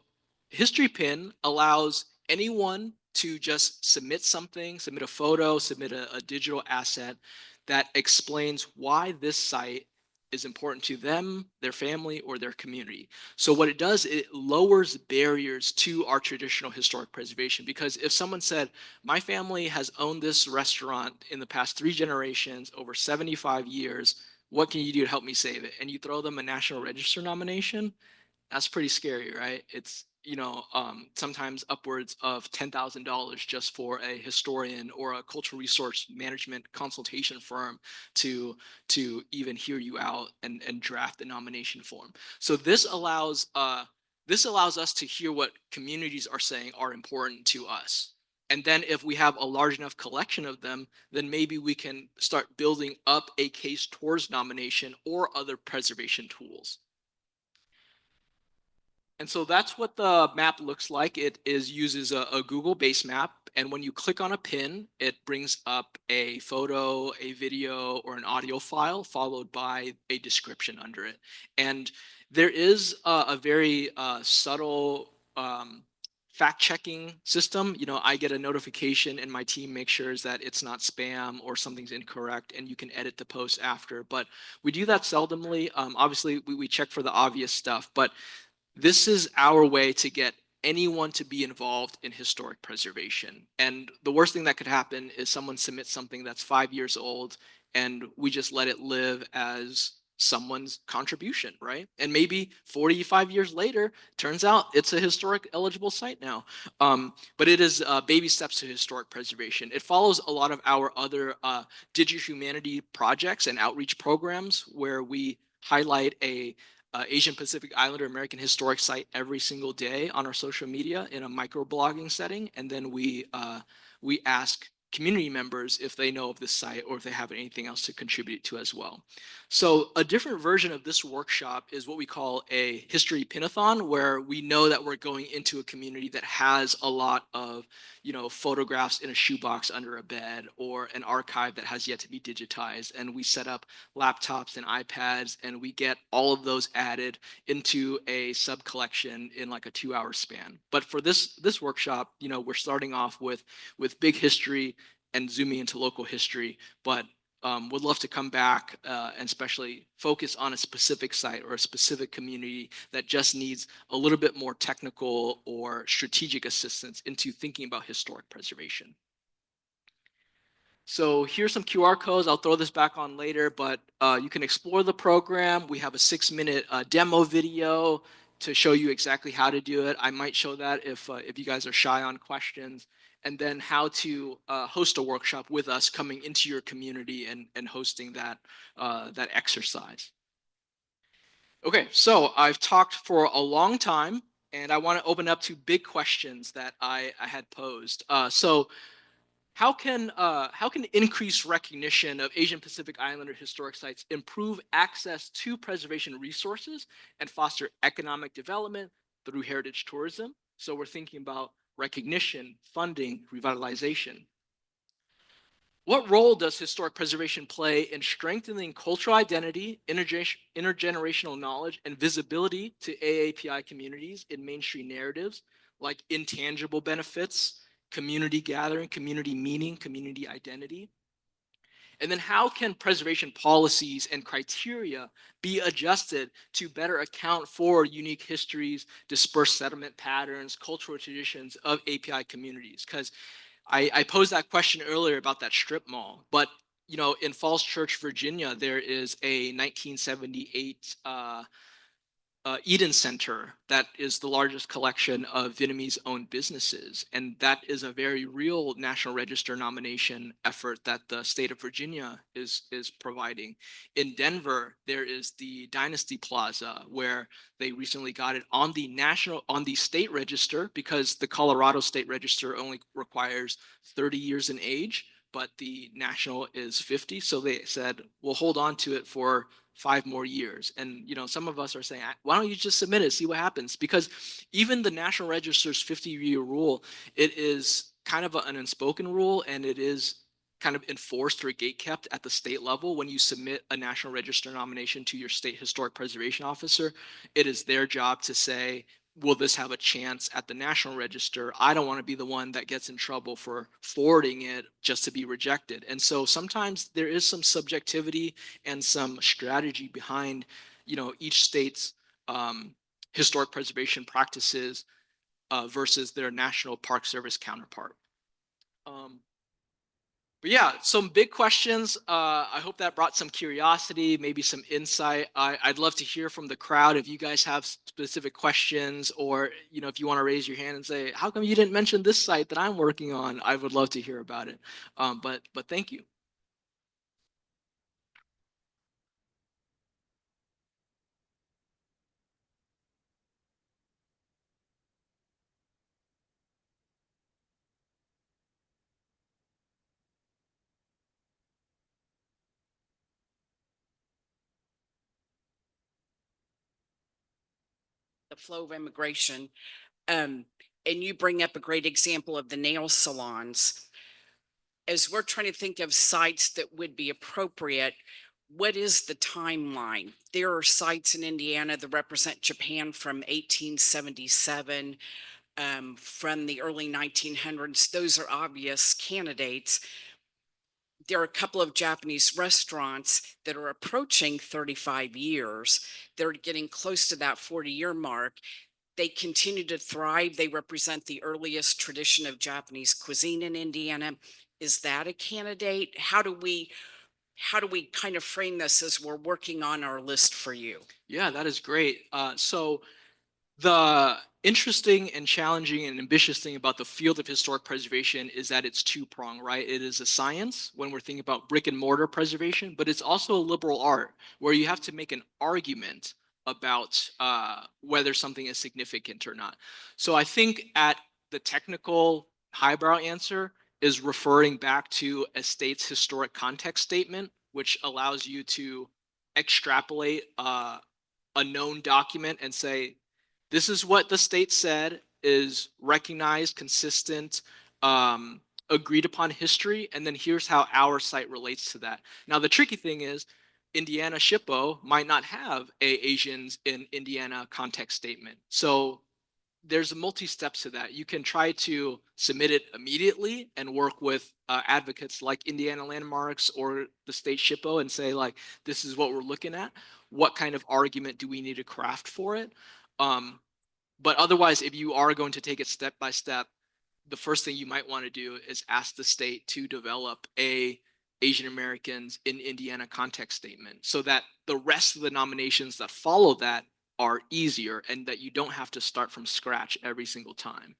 History Pin allows anyone to just submit something, submit a photo, submit a digital asset that explains why this site is important to them, their family, or their community. So what it does, it lowers barriers to our traditional historic preservation. Because if someone said, my family has owned this restaurant in the past 3 generations, over 75 years, what can you do to help me save it? And you throw them a National Register nomination, that's pretty scary, right? It's, sometimes upwards of $10,000 just for a historian or a cultural resource management consultation firm to even hear you out and draft the nomination form. So this allows us to hear what communities are saying are important to us. And then if we have a large enough collection of them, then maybe we can start building up a case towards nomination or other preservation tools. And so that's what the map looks like. It uses a Google base map. And when you click on a pin, it brings up a photo, a video, or an audio file, followed by a description under it. And there is a very subtle fact-checking system. I get a notification and my team makes sure that it's not spam or something's incorrect, and you can edit the post after. But we do that seldomly. Obviously, we check for the obvious stuff, but this is our way to get anyone to be involved in historic preservation. And the worst thing that could happen is someone submits something that's 5 years old and we just let it live as someone's contribution, right? And maybe 45 years later, turns out it's a historic eligible site now. But it is baby steps to historic preservation. It follows a lot of our other digital humanity projects and outreach programs where we highlight a Asian Pacific Islander American historic site every single day on our social media in a microblogging setting, and then we ask community members if they know of this site or if they have anything else to contribute to as well. So a different version of this workshop is what we call a history pinathon, where we know that we're going into a community that has a lot of photographs in a shoebox under a bed, or an archive that has yet to be digitized, and we set up laptops and iPads and we get all of those added into a sub collection in like a 2-hour span. But for this workshop, we're starting off with big history and zooming into local history, but would love to come back and especially focus on a specific site or a specific community that just needs a little bit more technical or strategic assistance into thinking about historic preservation. So here's some QR codes. I'll throw this back on later, but you can explore the program. We have a 6-minute demo video to show you exactly how to do it. I might show that if you guys are shy on questions. And then how to host a workshop with us, coming into your community and hosting that exercise. Okay, so I've talked for a long time, and I want to open up to big questions that I had posed. So how can increased recognition of Asian Pacific Islander historic sites improve access to preservation resources and foster economic development through heritage tourism? So we're thinking about recognition, funding, revitalization. What role does historic preservation play in strengthening cultural identity, intergenerational knowledge, and visibility to AAPI communities in mainstream narratives like intangible benefits, community gathering, community meaning, community identity? And then how can preservation policies and criteria be adjusted to better account for unique histories, dispersed settlement patterns, cultural traditions of API communities? Because I posed that question earlier about that strip mall, but in Falls Church, Virginia, there is a 1978 Eden Center that is the largest collection of Vietnamese-owned businesses, and that is a very real National Register nomination effort that the state of Virginia is providing. In Denver, there is the Dynasty Plaza, where they recently got it on the state register, because the Colorado State Register only requires 30 years in age. but the national is 50. So they said, we'll hold on to it for 5 more years. And, you know, some of us are saying, why don't you just submit it, see what happens? Because even the National Register's 50-year rule, it is kind of an unspoken rule, and it is kind of enforced or gatekept at the state level. When you submit a National Register nomination to your state historic preservation officer, it is their job to say, will this have a chance at the National Register? I don't want to be the one that gets in trouble for forwarding it just to be rejected. And so sometimes there is some subjectivity and some strategy behind, you know, each state's historic preservation practices versus their National Park Service counterpart. But yeah, some big questions. I hope that brought some curiosity, maybe some insight. I'd love to hear from the crowd if you guys have specific questions, or, you know, if you want to raise your hand and say, how come you didn't mention this site that I'm working on? I would love to hear about it. But thank you. The flow of immigration. And you bring up a great example of the nail salons. As we're trying to think of sites that would be appropriate, what is the timeline? There are sites in Indiana that represent Japan from 1877, from the early 1900s. Those are obvious candidates. There are a couple of Japanese restaurants that are approaching 35 years. They're getting close to that 40-year mark. They continue to thrive. They represent the earliest tradition of Japanese cuisine in Indiana. Is that a candidate? How do we kind of frame this as we're working on our list for you? Yeah, that is great. So the interesting and challenging and ambitious thing about the field of historic preservation is that it's two-pronged, right? It is a science when we're thinking about brick and mortar preservation, but it's also a liberal art where you have to make an argument about whether something is significant or not. So I think at the technical highbrow answer is referring back to a state's historic context statement, which allows you to extrapolate a known document and say, this is what the state said is recognized, consistent, agreed upon history, and then here's how our site relates to that. Now, the tricky thing is Indiana SHPO might not have a Asians in Indiana context statement. So there's a multi-steps to that. You can try to submit it immediately and work with advocates like Indiana Landmarks or the state SHPO and say, like, this is what we're looking at. What kind of argument do we need to craft for it? But otherwise, if you are going to take it step by step, the first thing you might want to do is ask the state to develop a Asian Americans in Indiana context statement so that the rest of the nominations that follow that are easier and that you don't have to start from scratch every single time.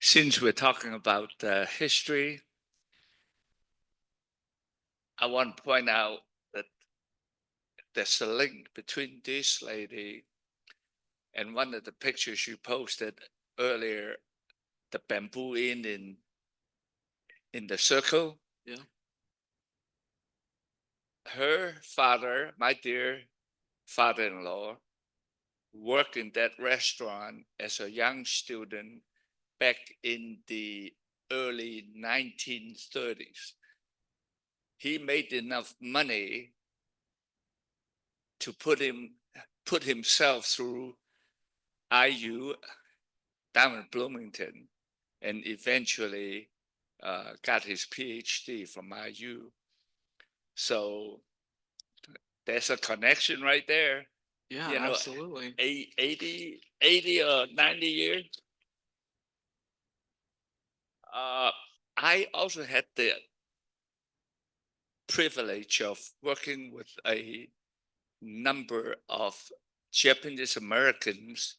Since we're talking about history, I want to point out that there's a link between this lady and one of the pictures you posted earlier, the bamboo inn in the circle. Yeah. Her father, my dear father-in-law, worked in that restaurant as a young student back in the early 1930s. He made enough money to put himself through IU down in Bloomington, and eventually got his PhD from IU. So there's a connection right there. Yeah, you know, absolutely. 80 or 90 years. I also had the privilege of working with a number of Japanese Americans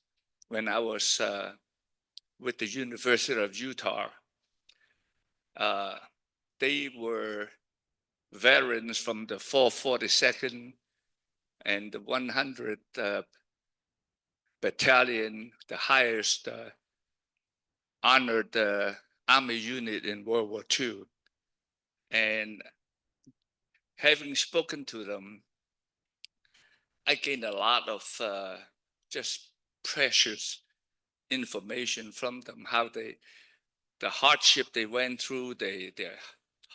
when I was with the University of Utah. They were veterans from the 442nd and the 100th battalion, the highest honored army unit in World War II. And having spoken to them, I gained a lot of just precious information from them, how the hardship they went through, their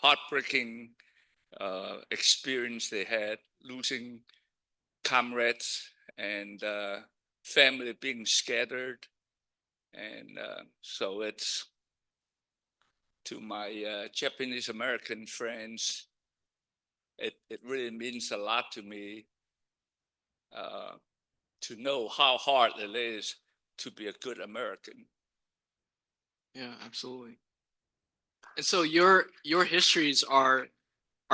heartbreaking experience they had, losing comrades and family being scattered. And so it's to my Japanese American friends, it really means a lot to me to know how hard it is to be a good American. Yeah, absolutely. And so your histories are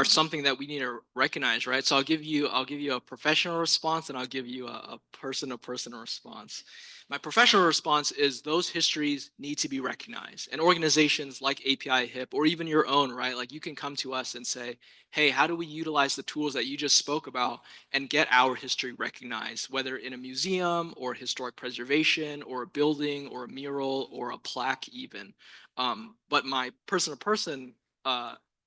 something that we need to recognize, right? So I'll give you a professional response, and I'll give you a person-to-person response. My professional response is those histories need to be recognized, and organizations like API HIP, or even your own, right? Like, you can come to us and say, hey, how do we utilize the tools that you just spoke about and get our history recognized, whether in a museum or historic preservation or a building or a mural or a plaque even. But my person-to-person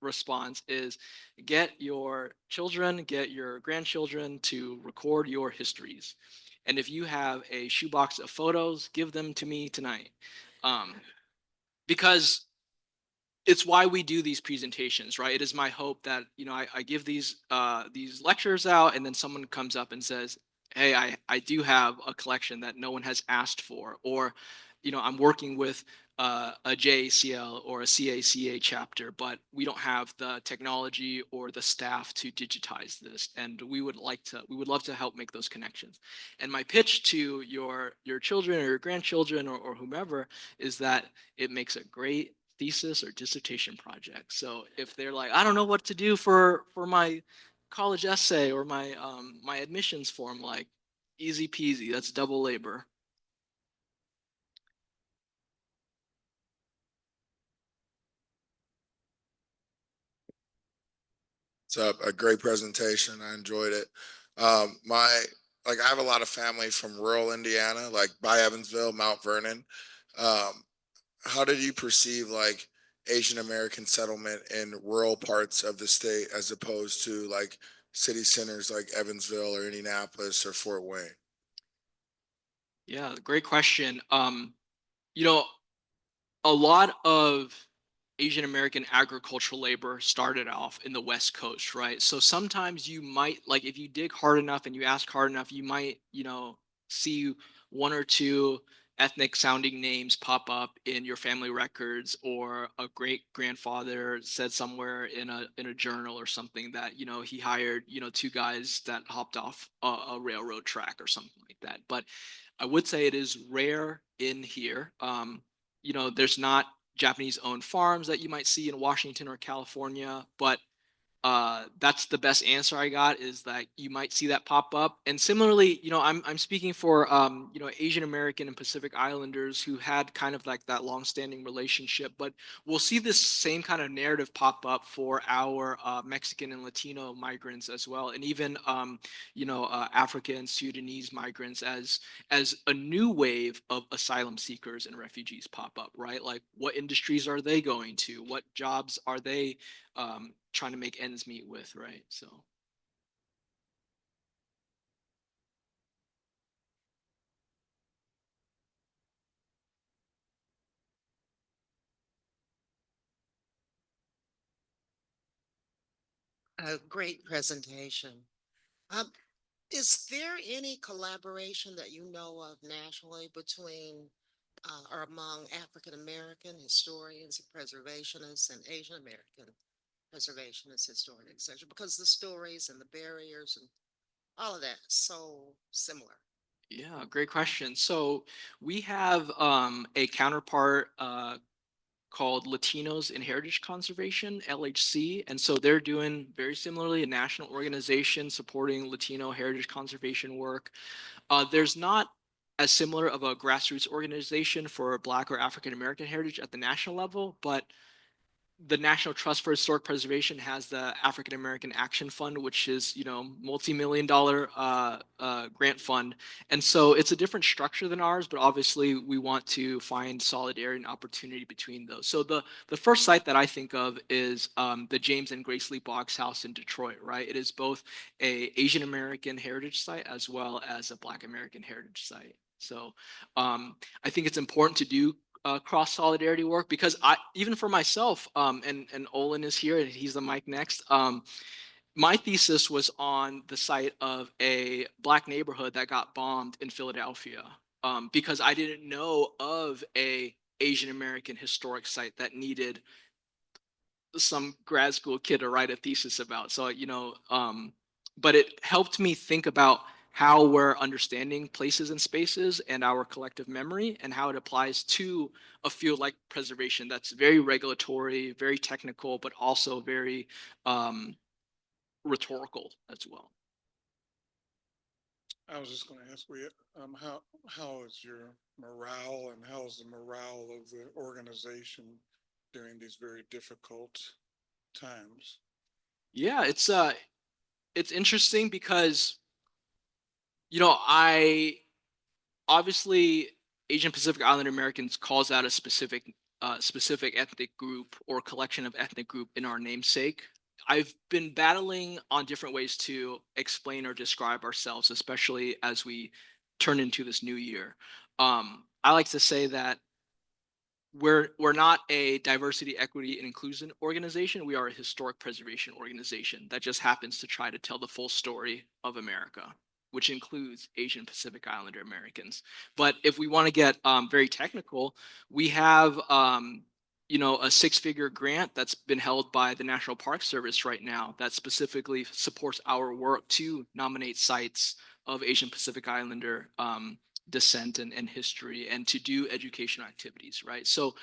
response is get your children, get your grandchildren to record your histories. And if you have a shoebox of photos, give them to me tonight. Because it's why we do these presentations, right? It is my hope that, I give these lectures out, and then someone comes up and says, hey, I do have a collection that no one has asked for, or, I'm working with a JACL or a CACA chapter, but we don't have the technology or the staff to digitize this, and we would love to help make those connections. And my pitch to your children or your grandchildren or whomever is that it makes a great thesis or dissertation project. So if they're like, I don't know what to do for my college essay or my my admissions form, like, easy peasy, that's double labor. It's a great presentation. I enjoyed it. I have a lot of family from rural Indiana, like by Evansville, Mount Vernon. Um, how did you perceive like Asian American settlement in rural parts of the state as opposed to like city centers like Evansville or Indianapolis or Fort Wayne? Yeah, great question. You know, a lot of Asian American agricultural labor started off in the West Coast, right? So sometimes you might, like, if you dig hard enough and you ask hard enough, you might, see one or two ethnic sounding names pop up in your family records, or a great grandfather said somewhere in a journal or something that, he hired, two guys that hopped off a railroad track or something like that. But I would say it is rare in here. There's not Japanese owned farms that you might see in Washington or California, but that's the best answer I got, is that you might see that pop up. And similarly, I'm speaking for Asian American and Pacific Islanders who had kind of like that long-standing relationship, but we'll see this same kind of narrative pop up for our Mexican and Latino migrants as well, and even African, Sudanese migrants as a new wave of asylum seekers and refugees pop up, right? Like, what industries are they going to? What jobs are they trying to make ends meet with, right? So A great presentation. Um, is there any collaboration that you know of nationally between or among African American historians and preservationists and Asian American preservationists, historians, etc.? Because the stories and the barriers and all of that is so similar. yeah, great question. So we have a counterpart called Latinos in Heritage Conservation, LHC. And so they're doing very similarly a national organization supporting Latino heritage conservation work. There's not as similar of a grassroots organization for Black or African American heritage at the national level, but the National Trust for Historic Preservation has the African American Action Fund, which is, multi-million-dollar grant fund. And so it's a different structure than ours, but obviously we want to find solidarity and opportunity between those. So the first site that I think of is the James and Grace Lee Boggs House in Detroit, right? It is both a Asian American heritage site as well as a Black American heritage site. So I think it's important to do cross solidarity work, because even for myself, and Olin is here and he's the mic next. My thesis was on the site of a Black neighborhood that got bombed in Philadelphia, because I didn't know of a Asian American historic site that needed some grad school kid to write a thesis about. So, but it helped me think about how we're understanding places and spaces and our collective memory, and how it applies to a field like preservation that's very regulatory, very technical, but also very rhetorical as well. I was just going to ask, how is your morale, and how is the morale of the organization during these very difficult times? Yeah, it's interesting because, I obviously Asian Pacific Islander Americans calls out a specific ethnic group or collection of ethnic group in our namesake. I've been battling on different ways to explain or describe ourselves, especially as we turn into this new year. I like to say that we're not a diversity, equity, and inclusion organization. We are a historic preservation organization that just happens to try to tell the full story of America, which includes Asian Pacific Islander Americans. But if we want to get very technical, we have a six-figure grant that's been held by the National Park Service right now that specifically supports our work to nominate sites of Asian Pacific Islander descent and history, and to do educational activities, right? So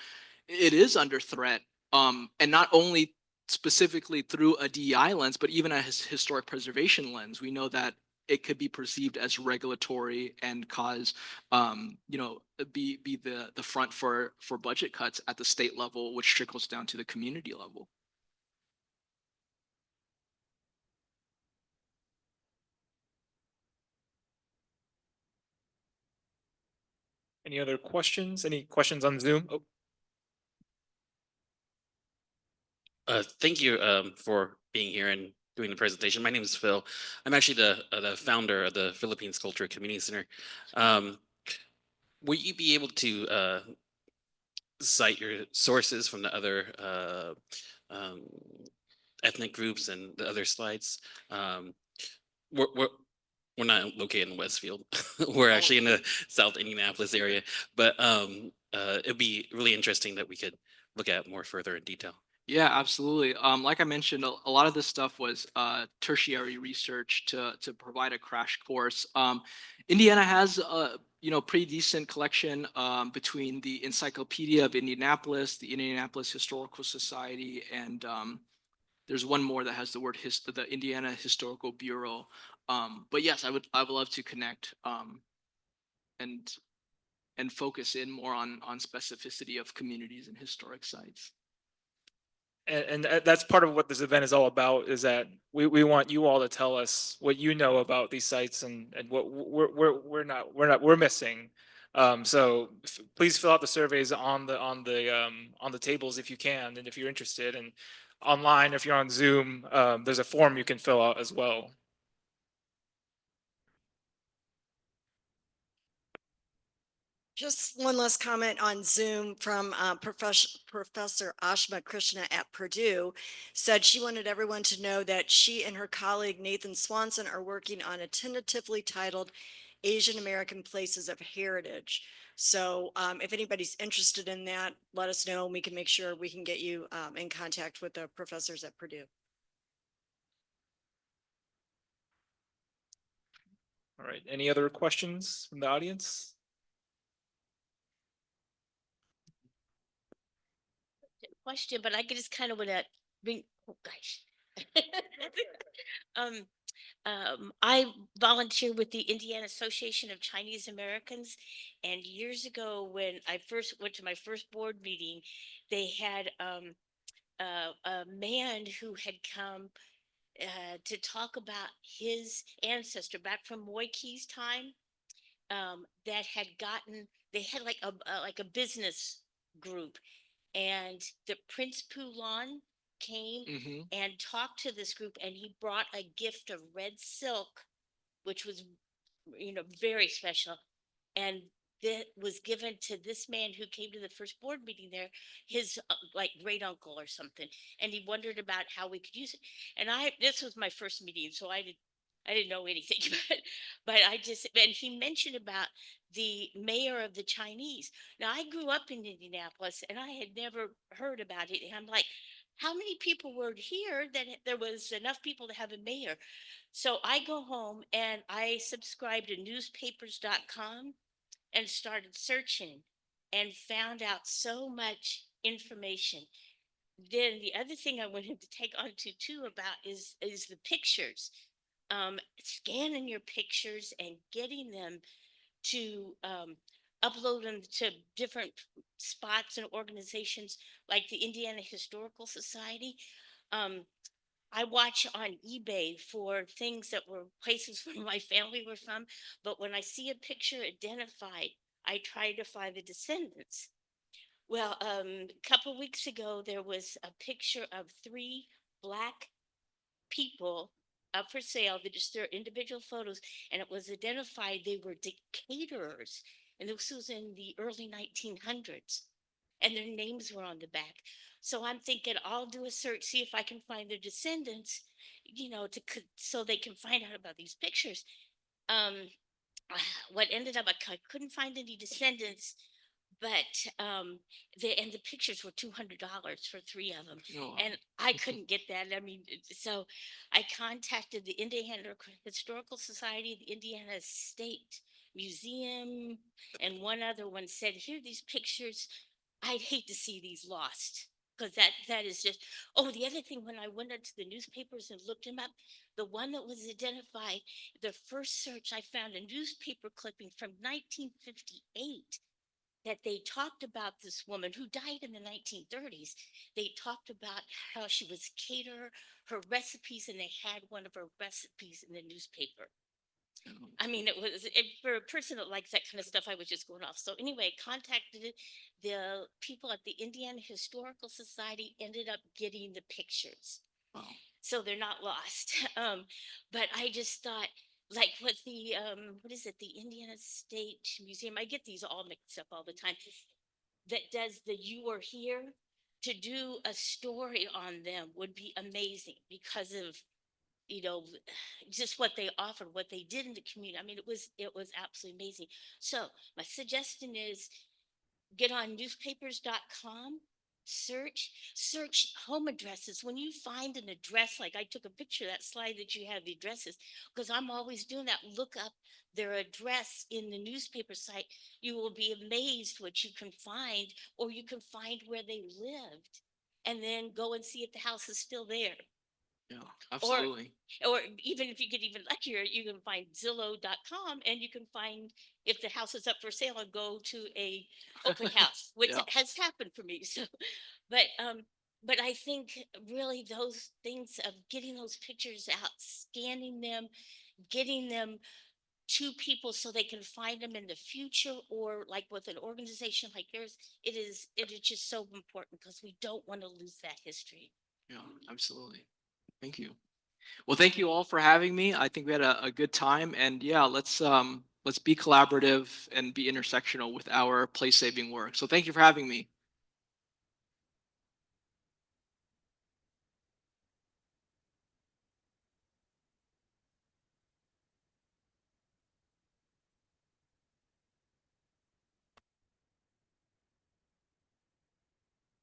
it is under threat, and not only specifically through a DEI lens, but even a historic preservation lens. We know that it could be perceived as regulatory and cause, be the front for budget cuts at the state level, which trickles down to the community level. Any other questions? Any questions on Zoom? Oh, Thank you for being here and doing the presentation. My name is Phil. I'm actually the founder of the Philippines Culture Community Center. Will you be able to cite your sources from the other ethnic groups and the other slides? We're not located in Westfield. We're actually in the South Indianapolis area, but it'd be really interesting that we could look at more further in detail. Yeah, absolutely. Like I mentioned, a lot of this stuff was tertiary research to provide a crash course. Indiana has a pretty decent collection between the Encyclopedia of Indianapolis, the Indianapolis Historical Society, and there's one more that has the word the Indiana Historical Bureau. But yes, I would love to connect and focus in more on specificity of communities and historic sites. and that's part of what this event is all about, is that we want you all to tell us what you know about these sites and what we're missing. So please fill out the surveys on the tables if you can, and if you're interested, and online if you're on Zoom, there's a form you can fill out as well. Just one last comment on Zoom from Professor Ashma Krishna at Purdue. Said she wanted everyone to know that she and her colleague Nathan Swanson are working on a tentatively titled Asian American Places of Heritage. So if anybody's interested in that, let us know and we can make sure we can get you in contact with the professors at Purdue. All right, any other questions from the audience? Question, but I just kind of want to bring, oh gosh. I volunteer with the Indiana Association of Chinese Americans, and years ago when I first went to my first board meeting, they had a man who had come to talk about his ancestor back from Moikey's time, that had gotten, they had like a business group, and the Prince Pulon came and talked to this group, and he brought a gift of red silk, which was, very special. And that was given to this man who came to the first board meeting there, his like great uncle or something. And he wondered about how we could use it. And this was my first meeting, so I didn't know anything but and he mentioned about the mayor of the Chinese. Now I grew up in Indianapolis and I had never heard about it. And I'm like, how many people were here that there was enough people to have a mayor? So I go home and I subscribed to newspapers.com and started searching and found out so much information. Then the other thing I wanted to take on to too about is the pictures. Scanning your pictures and getting them to upload them to different spots and organizations like the Indiana Historical Society. I watch on eBay for things that were places where my family were from, but when I see a picture identified, I try to find the descendants. Well, a couple weeks ago, there was a picture of 3 Black people up for sale. They just their individual photos, and it was identified they were caterers, and this was in the early 1900s, and their names were on the back. So I'm thinking I'll do a search, see if I can find their descendants, so they can find out about these pictures. What ended up, I couldn't find any descendants, but the pictures were $200 for 3 of them. Oh. And I couldn't get that. I mean, so I contacted the Indiana Historical Society, the Indiana State Museum, and one other one said, here are these pictures. I'd hate to see these lost. Because that is just, oh, the other thing, when I went into the newspapers and looked them up, the one that was identified, the first search, I found a newspaper clipping from 1958 that they talked about this woman who died in the 1930s. They talked about how she was caterer, her recipes, and they had one of her recipes in the newspaper. I mean, for a person that likes that kind of stuff, I was just going off. So anyway, contacted the people at the Indiana Historical Society, ended up getting the pictures. Wow. So they're not lost. But I just thought, like with the, what is it, the Indiana State Museum, I get these all mixed up all the time, that does the You Are Here, to do a story on them would be amazing because of, just what they offered, what they did in the community. I mean, it was absolutely amazing. So my suggestion is get on newspapers.com, search home addresses. When you find an address, like I took a picture of that slide that you have the addresses, because I'm always doing that. Look up their address in the newspaper site. You will be amazed what you can find, or you can find where they lived and then go and see if the house is still there. Yeah, absolutely. Or even if you get even luckier, you can find Zillow.com and you can find if the house is up for sale and go to a open house, which Yeah. has happened for me. So, but I think really those things of getting those pictures out, scanning them, getting them to people so they can find them in the future, or like with an organization like yours, it is just so important because we don't want to lose that history. Yeah, absolutely. Thank you. Well, thank you all for having me. I think we had a good time, and yeah, let's be collaborative and be intersectional with our place saving work. So thank you for having me.